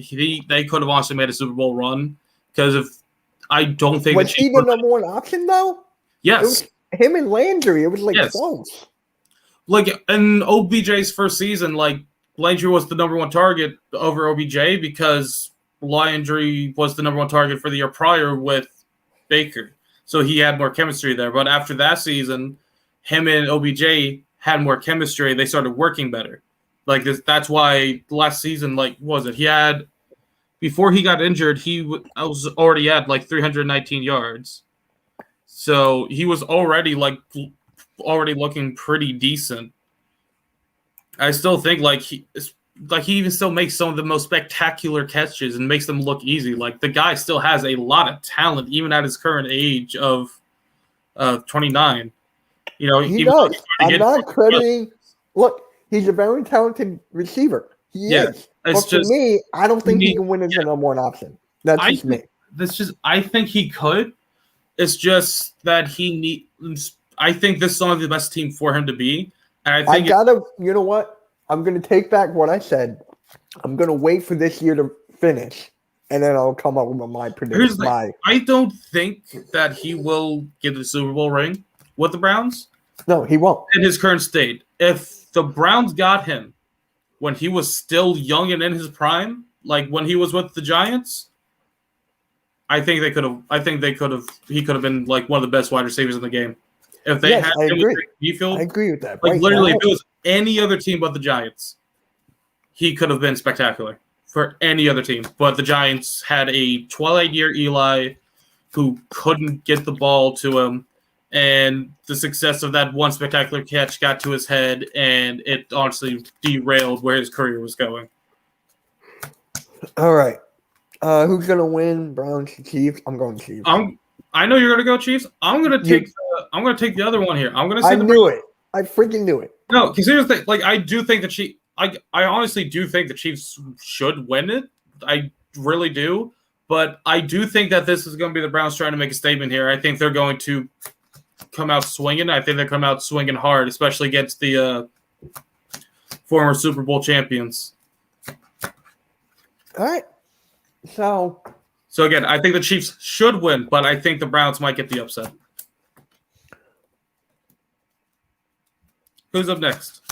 they could have honestly made a Super Bowl run. Because I don't think was he the number 1 option though? Yes, it was him and Landry. It was close. Like in OBJ's first season, Landry was the number 1 target over OBJ because Landry was the number 1 target for the year prior with Baker, so he had more chemistry there. But after that season, him and OBJ had more chemistry. They started working better. That's why last season, he had. Before he got injured, I was already at 319 yards. So he was already looking pretty decent. I still think he even still makes some of the most spectacular catches and makes them look easy. Like the guy still has a lot of talent, even at his current age of 29. You know, He does. I'm not crediting. Look, he's a very talented receiver. He is. But for me, I don't think he can win as the number one option. That's just me. I think he could. It's just that he needs. I think this is only the best team for him to be. And you know what? I'm going to take back what I said. I'm going to wait for this year to finish, and then I'll come up with my prediction. I don't think that he will get the Super Bowl ring with the Browns. No, he won't. In his current state. If the Browns got him when he was still young and in his prime, like when he was with the Giants, I think they could have. He could have been like one of the best wide receivers in the game. If they had him with Mayfield, I agree with that. Like literally, if it was any other team but the Giants, he could have been spectacular for any other team. But the Giants had a twilight-year Eli who couldn't get the ball to him, and the success of that one spectacular catch got to his head, and it honestly derailed where his career was going. All right. Who's going to win? Browns, Chiefs? I'm going Chiefs. I know you're going to go Chiefs. I'm going to take the other one here. I'm going to say I knew it. I freaking knew it. No, because here's the thing. Like, I do think the Chiefs. I honestly do think the Chiefs should win it. I really do. But I do think that this is going to be the Browns trying to make a statement here. I think they're going to come out swinging. I think they come out swinging hard, especially against the former Super Bowl champions. All right. So again, I think the Chiefs should win, but I think the Browns might get the upset. Who's up next?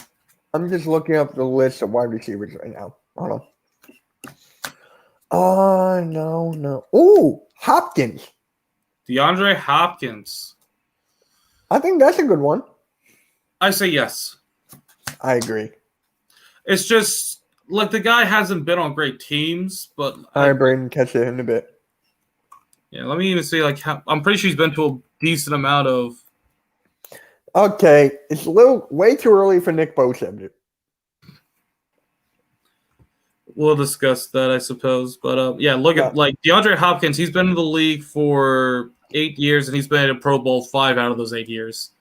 I'm just looking up the list of wide receivers right now. Hold on. No. Ooh, Hopkins. DeAndre Hopkins. I think that's a good one. I say yes. I agree. It's just like the guy hasn't been on great teams, but all right, Braden, catch it in a bit. Yeah, let me even say I'm pretty sure he's been to a decent amount of. Okay, it's way too early for Nick Bosa. We'll discuss that, I suppose. But look at DeAndre Hopkins. He's been in the league for 8 years, and he's been in a Pro Bowl 5 out of those 8 years.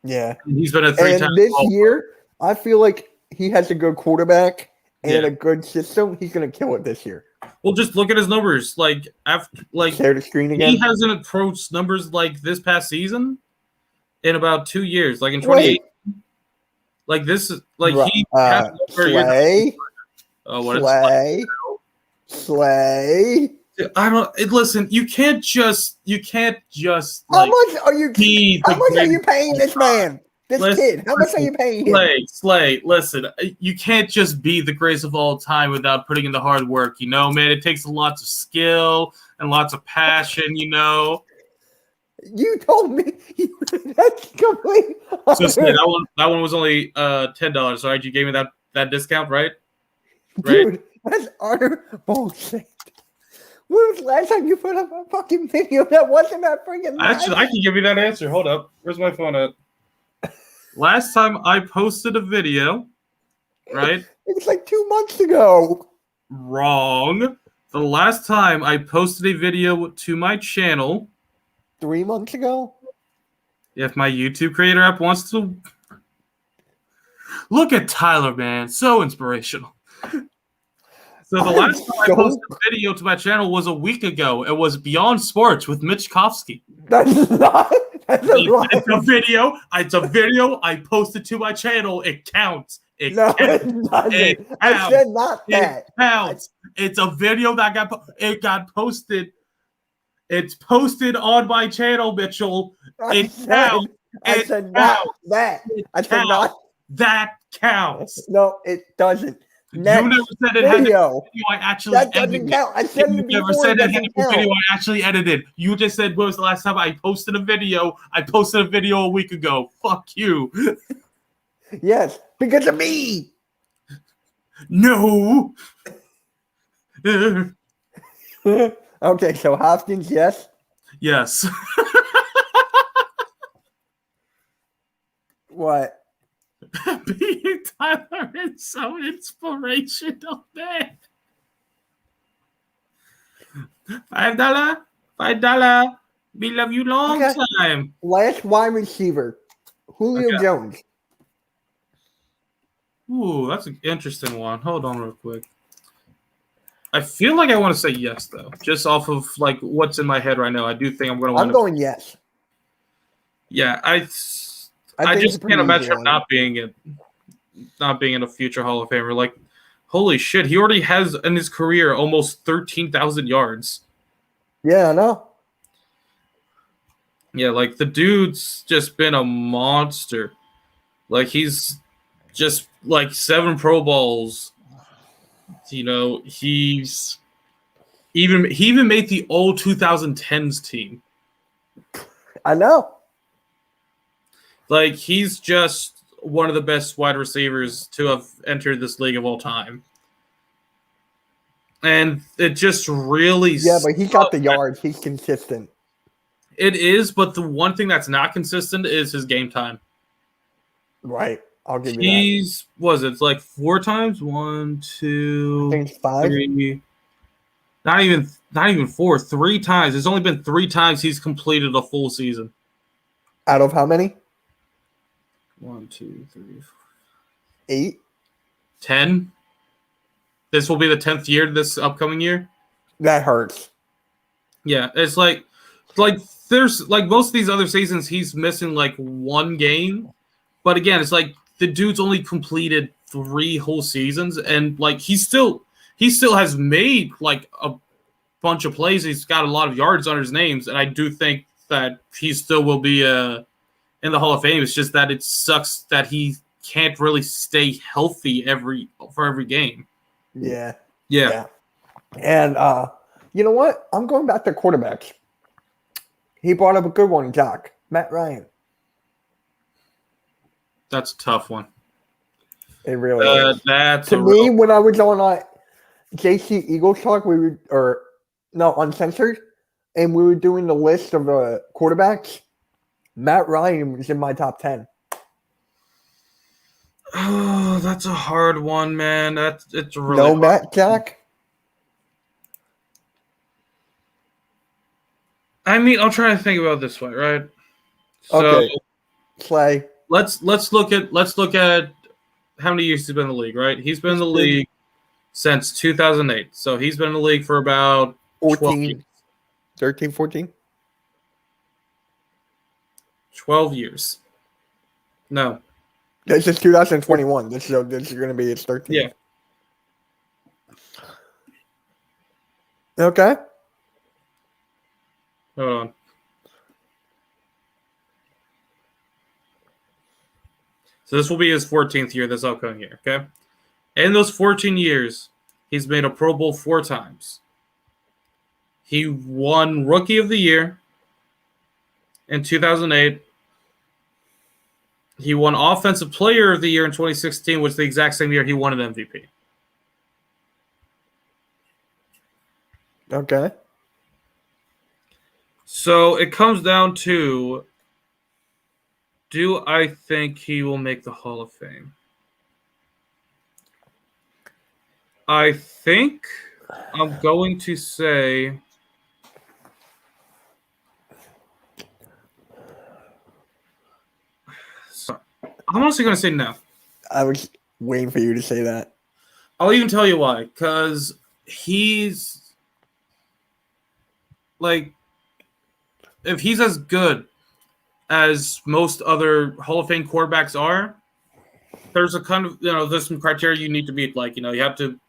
Yeah, and he's been a 3-time. And this year, I feel like he has a good quarterback and a good system. He's gonna kill it this year. Well, just look at his numbers. Share the screen again. He hasn't approached numbers like this past season in about 2 years. Like in 2018. Like this is like he has Slay. Slay. I don't listen. You can't just. How much are you paying this man? This kid. How much are you paying him? Slay. Listen, you can't just be the greatest of all time without putting in the hard work. You know, man. It takes lots of skill and lots of passion. You know. You told me that's complete. So that one was only $10. Right? You gave me that discount, right? Dude, that's utter bullshit. When was the last time you put up a fucking video that wasn't that freaking Actually, I can give you that answer. Hold up. Where's my phone at? Last time I posted a video, right? It was like 2 months ago. Wrong. The last time I posted a video to my channel. 3 months ago? If my YouTube creator app wants to. Look at Tyler, man. So inspirational. So the last time I posted a video to my channel was a week ago. It was Beyond Sports with Mitch Kofsky. That's not. It's a video. It's a video I posted to my channel. It counts. It doesn't. I said not that. It counts. It's a video that got posted. It's posted on my channel, Mitchell. I said not that. That counts. No, it doesn't. Next you never said it had a video I actually edited. That doesn't count. I said it never said it had a video I actually edited. You just said, when was the last time I posted a video? I posted a video a week ago. Fuck you. Yes, because of me. No. Okay, so Hopkins, yes? Yes. What? Being Tyler is so inspirational, man. $5. We love you long Okay. time. Last wide receiver, Julio Okay. Jones. Ooh, that's an interesting one. Hold on real quick. I feel like I want to say yes, though. Just off of like what's in my head right now. I do think I'm going to win. I'm going yes. Yeah, I I just think it's a pretty can't easy imagine him one. not being in a future Hall of Famer. Like, holy shit, he already has in his career almost 13,000 yards. Yeah, I know. Yeah, like the dude's just been a monster. Like he's just like 7 Pro Bowls. You know, he even made the old 2010s team. I know. Like he's just one of the best wide receivers to have entered this league of all time. And it just really Yeah, but he got the sucks. yards. He's consistent. It is, but the one thing that's not consistent is his game time. Right. I'll give you He's was it like 4 times? 1, 2, that. I think it's 5. 3. Not even 4. 3 times. There's only been 3 times he's completed a full season. Out of how many? 1, 2, 3, 4, 8. 10. This will be the 10th year this upcoming year. That hurts. Yeah, it's like there's like most of these other seasons he's missing like 1 game. But again, it's like the dude's only completed 3 whole seasons, and like he still has made like a bunch of plays. He's got a lot of yards under his names, and I do think that he still will be in the Hall of Fame. It's just that it sucks that he can't really stay healthy for every game. Yeah. Yeah. And you know what? I'm going back to quarterbacks. He brought up a good one, Jock. Matt Ryan. That's a tough one. It really is. That's To me, when I was on JC Eagles Talk, Uncensored, and we were doing the list of quarterbacks, Matt Ryan was in my top 10. Oh, that's a hard one, man. It's really No hard. Matt Jack? I mean, I'll try to think about it this way, right? So Okay. Clay. let's look at how many years he's been in the league, right? He's been in the league since 2008. So he's been in the league for about 12 years. 13, 14? 12 years. No. This is 2021. This is going to be its 13th. Yeah. Okay. Hold on. So this will be his 14th year this upcoming year, okay? In those 14 years, he's made a Pro Bowl 4 times. He won Rookie of the Year in 2008. He won Offensive Player of the Year in 2016, which is the exact same year he won an MVP. Okay. So it comes down to, do I think he will make the Hall of Fame? I think I'm going to say I'm honestly going to say no. I was waiting for you to say that. I'll even tell you why. Because he's like, if he's as good as most other Hall of Fame quarterbacks are, there's a kind of, there's some criteria you need to meet. Like, you have to,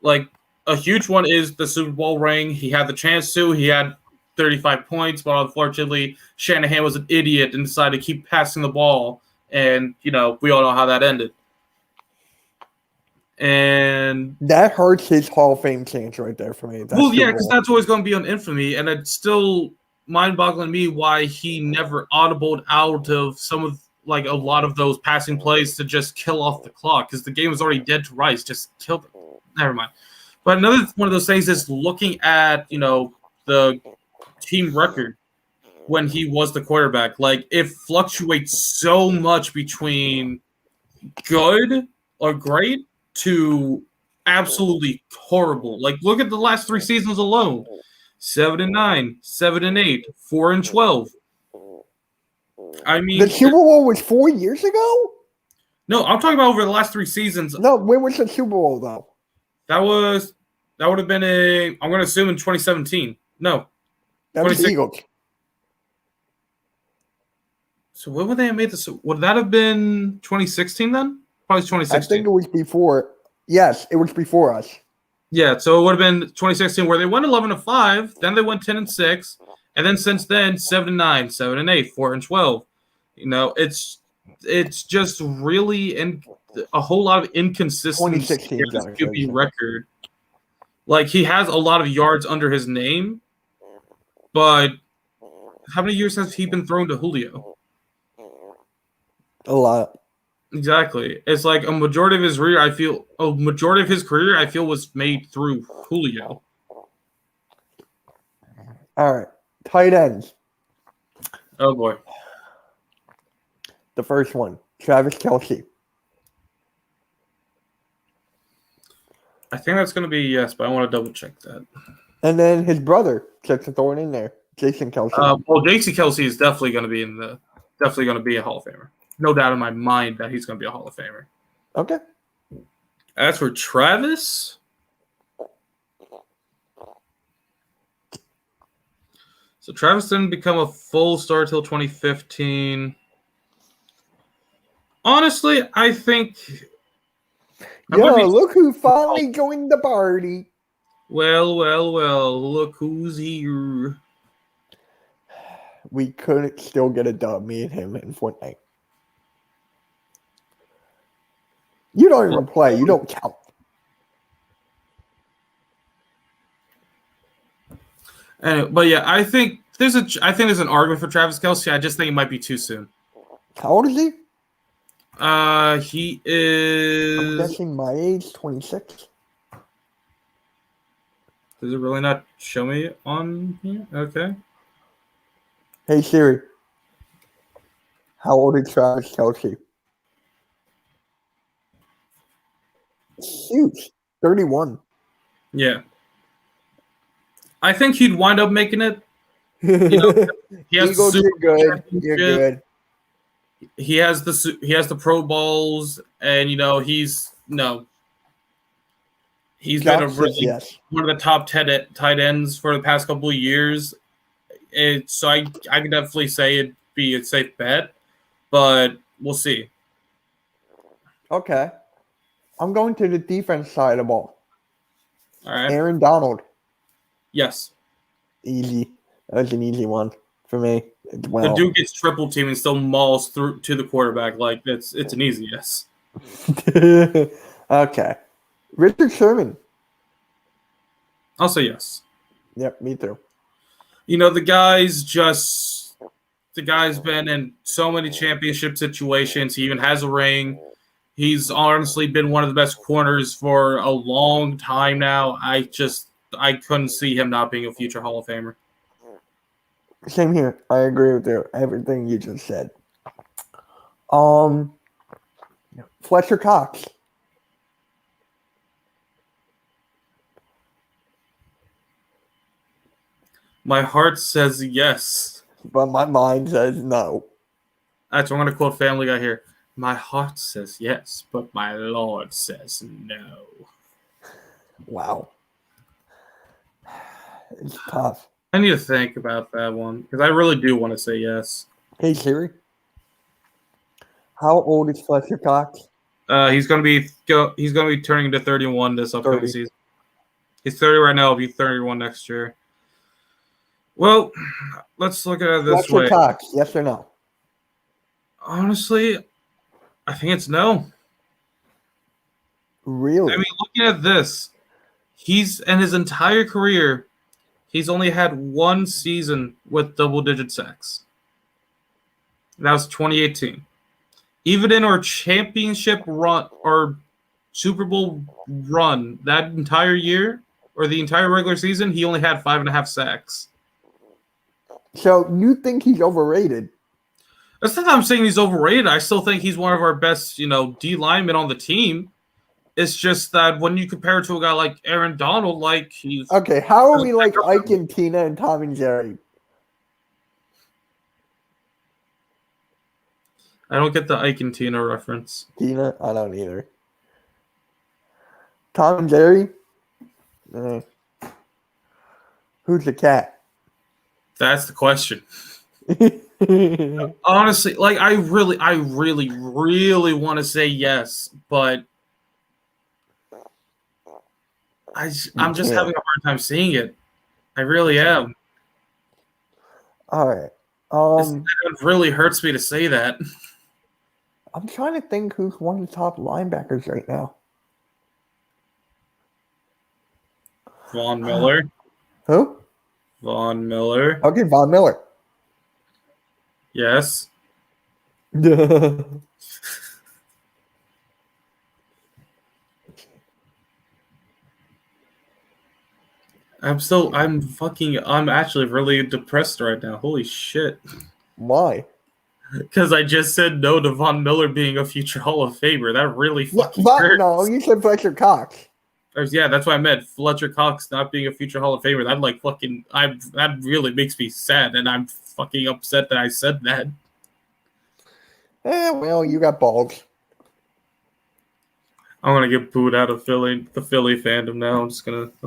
like, a huge one is the Super Bowl ring. He had the chance to. He had 35 points, but unfortunately, Shanahan was an idiot and decided to keep passing the ball. And, we all know how that ended. And that hurts his Hall of Fame chance right there for me. Because that's always going to be on infamy. And it's still mind-boggling me why he never audibled out of some of, like, a lot of those passing plays to just kill off the clock, because the game was already dead to rights. Just kill them. Never mind. But another one of those things is looking at, the team record. when he was the quarterback. Like, it fluctuates so much between good or great to absolutely horrible. Like, look at the last 3 seasons alone: 7-9, 7-8, 4-12. I mean, The Super Bowl was 4 years ago? no, I'm talking about over the last 3 seasons. No, when was the Super Bowl, though? That would have been I'm going to assume in 2017. No, That was the 26 Eagles. So when would they have made this? Would that have been 2016 then? Probably I 2016. think it was before. Yes, it was before us. Yeah, so it would have been 2016 where they went 11-5, then they went 10-6, and then since then 7-9, 7-8, 4-12. You know, it's just really a whole lot of inconsistency 2016 in his QB record. Like, he has a lot of yards under his name, but how many years has he been thrown to Julio? A lot. Exactly. It's like a majority of his career, I feel, was made through Julio. All right. Tight ends. Oh boy. The first one, Travis Kelce. I think that's going to be yes, but I want to double check that. And then his brother, just to throw it in there, Jason Kelce. Well, J.C. Kelce is definitely going to be a Hall of Famer. No doubt in my mind that he's going to be a Hall of Famer. Okay. As for Travis, so Travis didn't become a full star till 2015. Honestly, I think. Look who finally joined the party. Well, look who's here. We couldn't still get a dub, me and him in Fortnite. You don't even play. You don't count. But yeah, I think there's an argument for Travis Kelce. I just think it might be too soon. How old is he? He is. I'm guessing my age, 26. Does it really not show me on here? Okay. Hey Siri. How old is Travis Kelce? Huge. 31. Yeah. I think he'd wind up making it. You know, he has Eagles, the you're good. You're good. He has the Pro Bowls, and he's been one of the top 10 tight ends for the past couple of years. So I can definitely say it'd be a safe bet, but we'll see. Okay. I'm going to the defense side of the ball. All right. Aaron Donald. Yes. Easy. That was an easy one for me as well. The dude gets triple teamed and still mauls through to the quarterback. Like, it's an easy yes. Okay. Richard Sherman. I'll say yes. Yep, me too. The guy's been in so many championship situations. He even has a ring. He's honestly been one of the best corners for a long time now. I couldn't see him not being a future Hall of Famer. Same here. I agree with everything you just said. Fletcher Cox. My heart says yes, but my mind says no. That's what I'm going to quote Family Guy here. My heart says yes, but my Lord says no. Wow. It's tough. I need to think about that one because I really do want to say yes. Hey Siri. How old is Fletcher Cox? He's going to be turning into 31 this upcoming 30. season. He's 30 right now. He'll be 31 next year. Well, let's look at it this Fletcher way. Cox, yes or no? Honestly, I think it's no. Really? I mean, looking at this, he's in his entire career, he's only had one season with double-digit sacks. That was 2018. Even in our championship run or Super Bowl run, that entire year or the entire regular season, he only had 5.5 sacks. So you think he's overrated? That's not that I'm saying he's overrated. I still think he's one of our best, D linemen on the team. It's just that when you compare it to a guy like Aaron Donald, like he's Okay. How are we like Ike and Tina and Tom and Jerry? I don't get the Ike and Tina reference. Tina, I don't either. Tom and Jerry. Who's the cat? That's the question. Honestly, like I really want to say yes, but I'm just having a hard time seeing it. I really am. All right. It really hurts me to say that. I'm trying to think who's one of the top linebackers right now. Von Miller. Who? Von Miller. Okay, Von Miller. Yes. I'm actually really depressed right now. Holy shit. Why? Because I just said no to Von Miller being a future Hall of Famer. That really fucking hurts. No, you said Fletcher Cox. Yeah, that's what I meant. Fletcher Cox not being a future Hall of Famer. That really makes me sad, and I'm fucking upset that I said that. Well, you got balls. I'm gonna get booed out of the Philly fandom now. I'm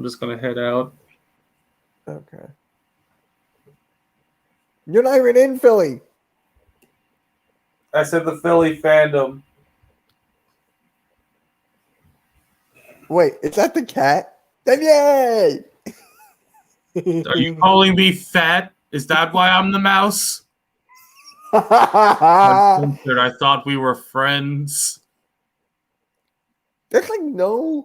just gonna head out. Okay. You're not even in Philly. I said the Philly fandom. Wait, is that the cat? Then yay! Are you calling me fat? Is that why I'm the mouse? I thought we were friends. There's no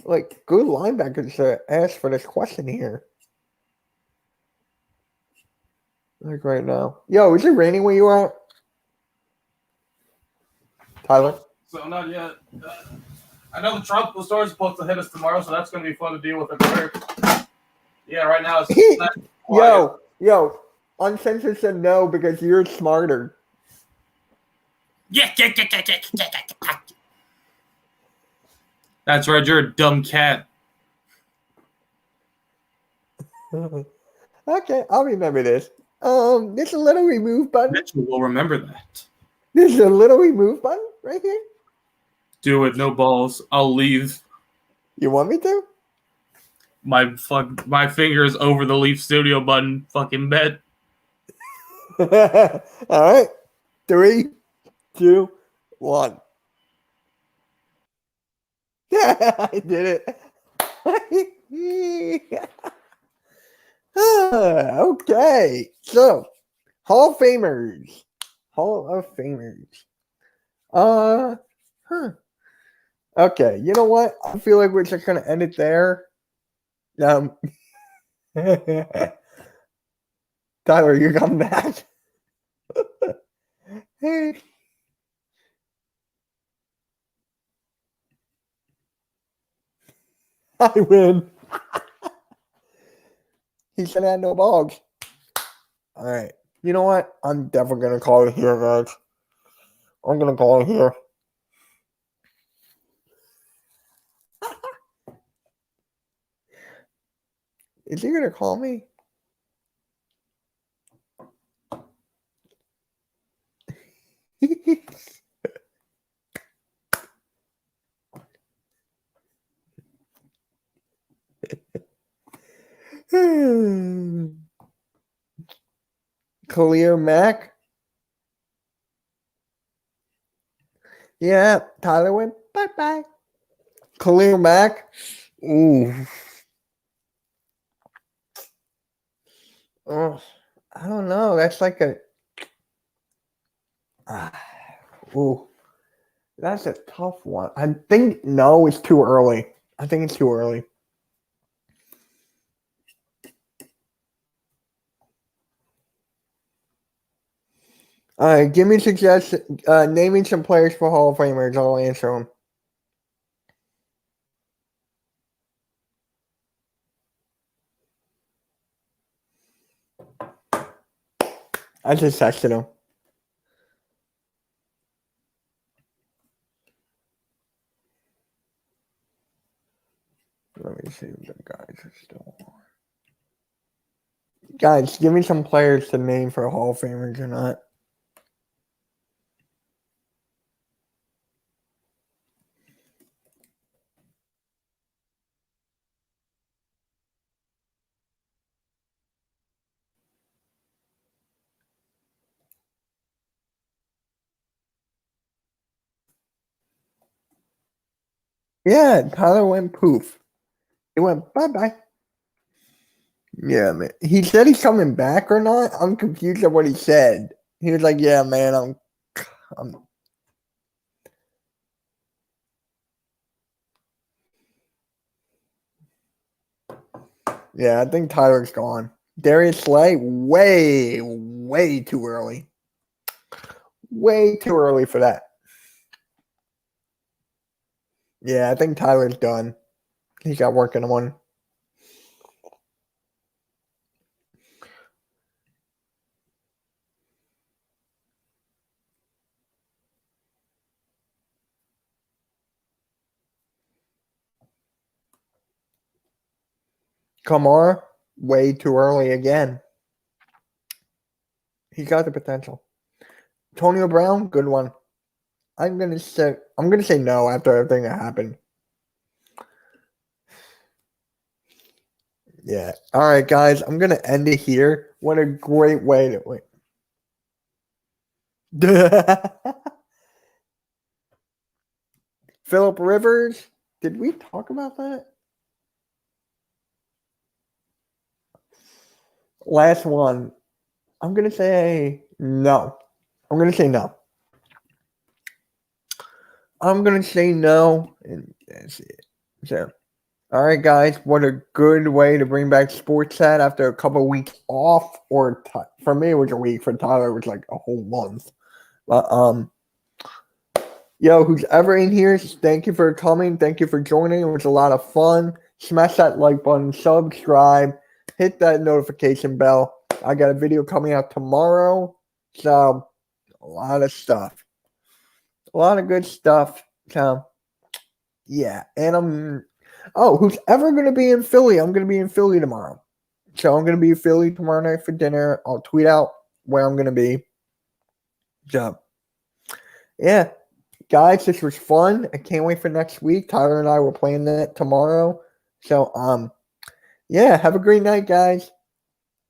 good linebackers to ask for this question here. Like right now. Yo, is it raining where you are? Tyler? So not yet. I know the tropical storm is supposed to hit us tomorrow, so that's going to be fun to deal with at work. Yeah, right now it's Yo, Uncensored said no because you're smarter. Yeah. That's right, you're a dumb cat. Okay, I'll remember this. There's a little remove button. Mitchell will remember that. There's a little remove button right here. Do it, no balls. I'll leave. You want me to? My finger is over the Leaf Studio button. Fucking bet. All right. 3, 2, 1. I did it. Okay. So, Hall of Famers. Okay, you know what? I feel like we're just gonna end it there. Tyler, you come back. Hey. I win. He said I had no balls. All right. You know what? I'm definitely gonna call it here, guys. I'm gonna call it here. Is he gonna call me? Khalil Mack. Yeah, Tyler went bye-bye. Khalil Mack. Ooh. Oh, I don't know. That's like a. Ooh. That's a tough one. I think no, it's too early. I think it's too early. All right, give me suggestions. Naming some players for Hall of Famers. I'll answer them. I just texted him. Let me see if the guys are still on. Guys, give me some players to name for Hall of Famers or not. Yeah, Tyler went poof. He went bye-bye. Yeah, man. He said he's coming back or not. I'm confused at what he said. He was like, yeah, man, I'm yeah, I think Tyler's gone. Darius Slay, way too early. Way too early for that. Yeah, I think Tyler's done. He's got work in the morning. Kamara, way too early again. He got the potential. Antonio Brown, good one. I'm gonna say no after everything that happened. Yeah. All right, guys. I'm gonna end it here. What a great way to wait. Phillip Rivers. Did we talk about that? Last one. I'm gonna say no. I'm gonna say no. I'm gonna say no, and that's it. So, all right, guys. What a good way to bring back Sports Chat after a couple of weeks off, or for me, it was a week. For Tyler, it was like a whole month. But yo, who's ever in here, thank you for coming. Thank you for joining. It was a lot of fun. Smash that like button, subscribe, hit that notification bell. I got a video coming out tomorrow. So, a lot of stuff. A lot of good stuff. So, yeah. And who's ever going to be in Philly? I'm going to be in Philly tomorrow. So, I'm going to be in Philly tomorrow night for dinner. I'll tweet out where I'm going to be. So, yeah. Guys, this was fun. I can't wait for next week. Tyler and I were playing that tomorrow. So, yeah, have a great night, guys.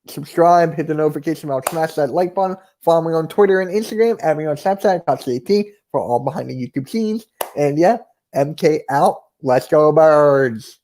Subscribe, hit the notification bell, smash that like button. Follow me on Twitter and Instagram. Add me on Snapchat, CotsAT for all behind the YouTube scenes. And yeah, MK out. Let's go, Birds.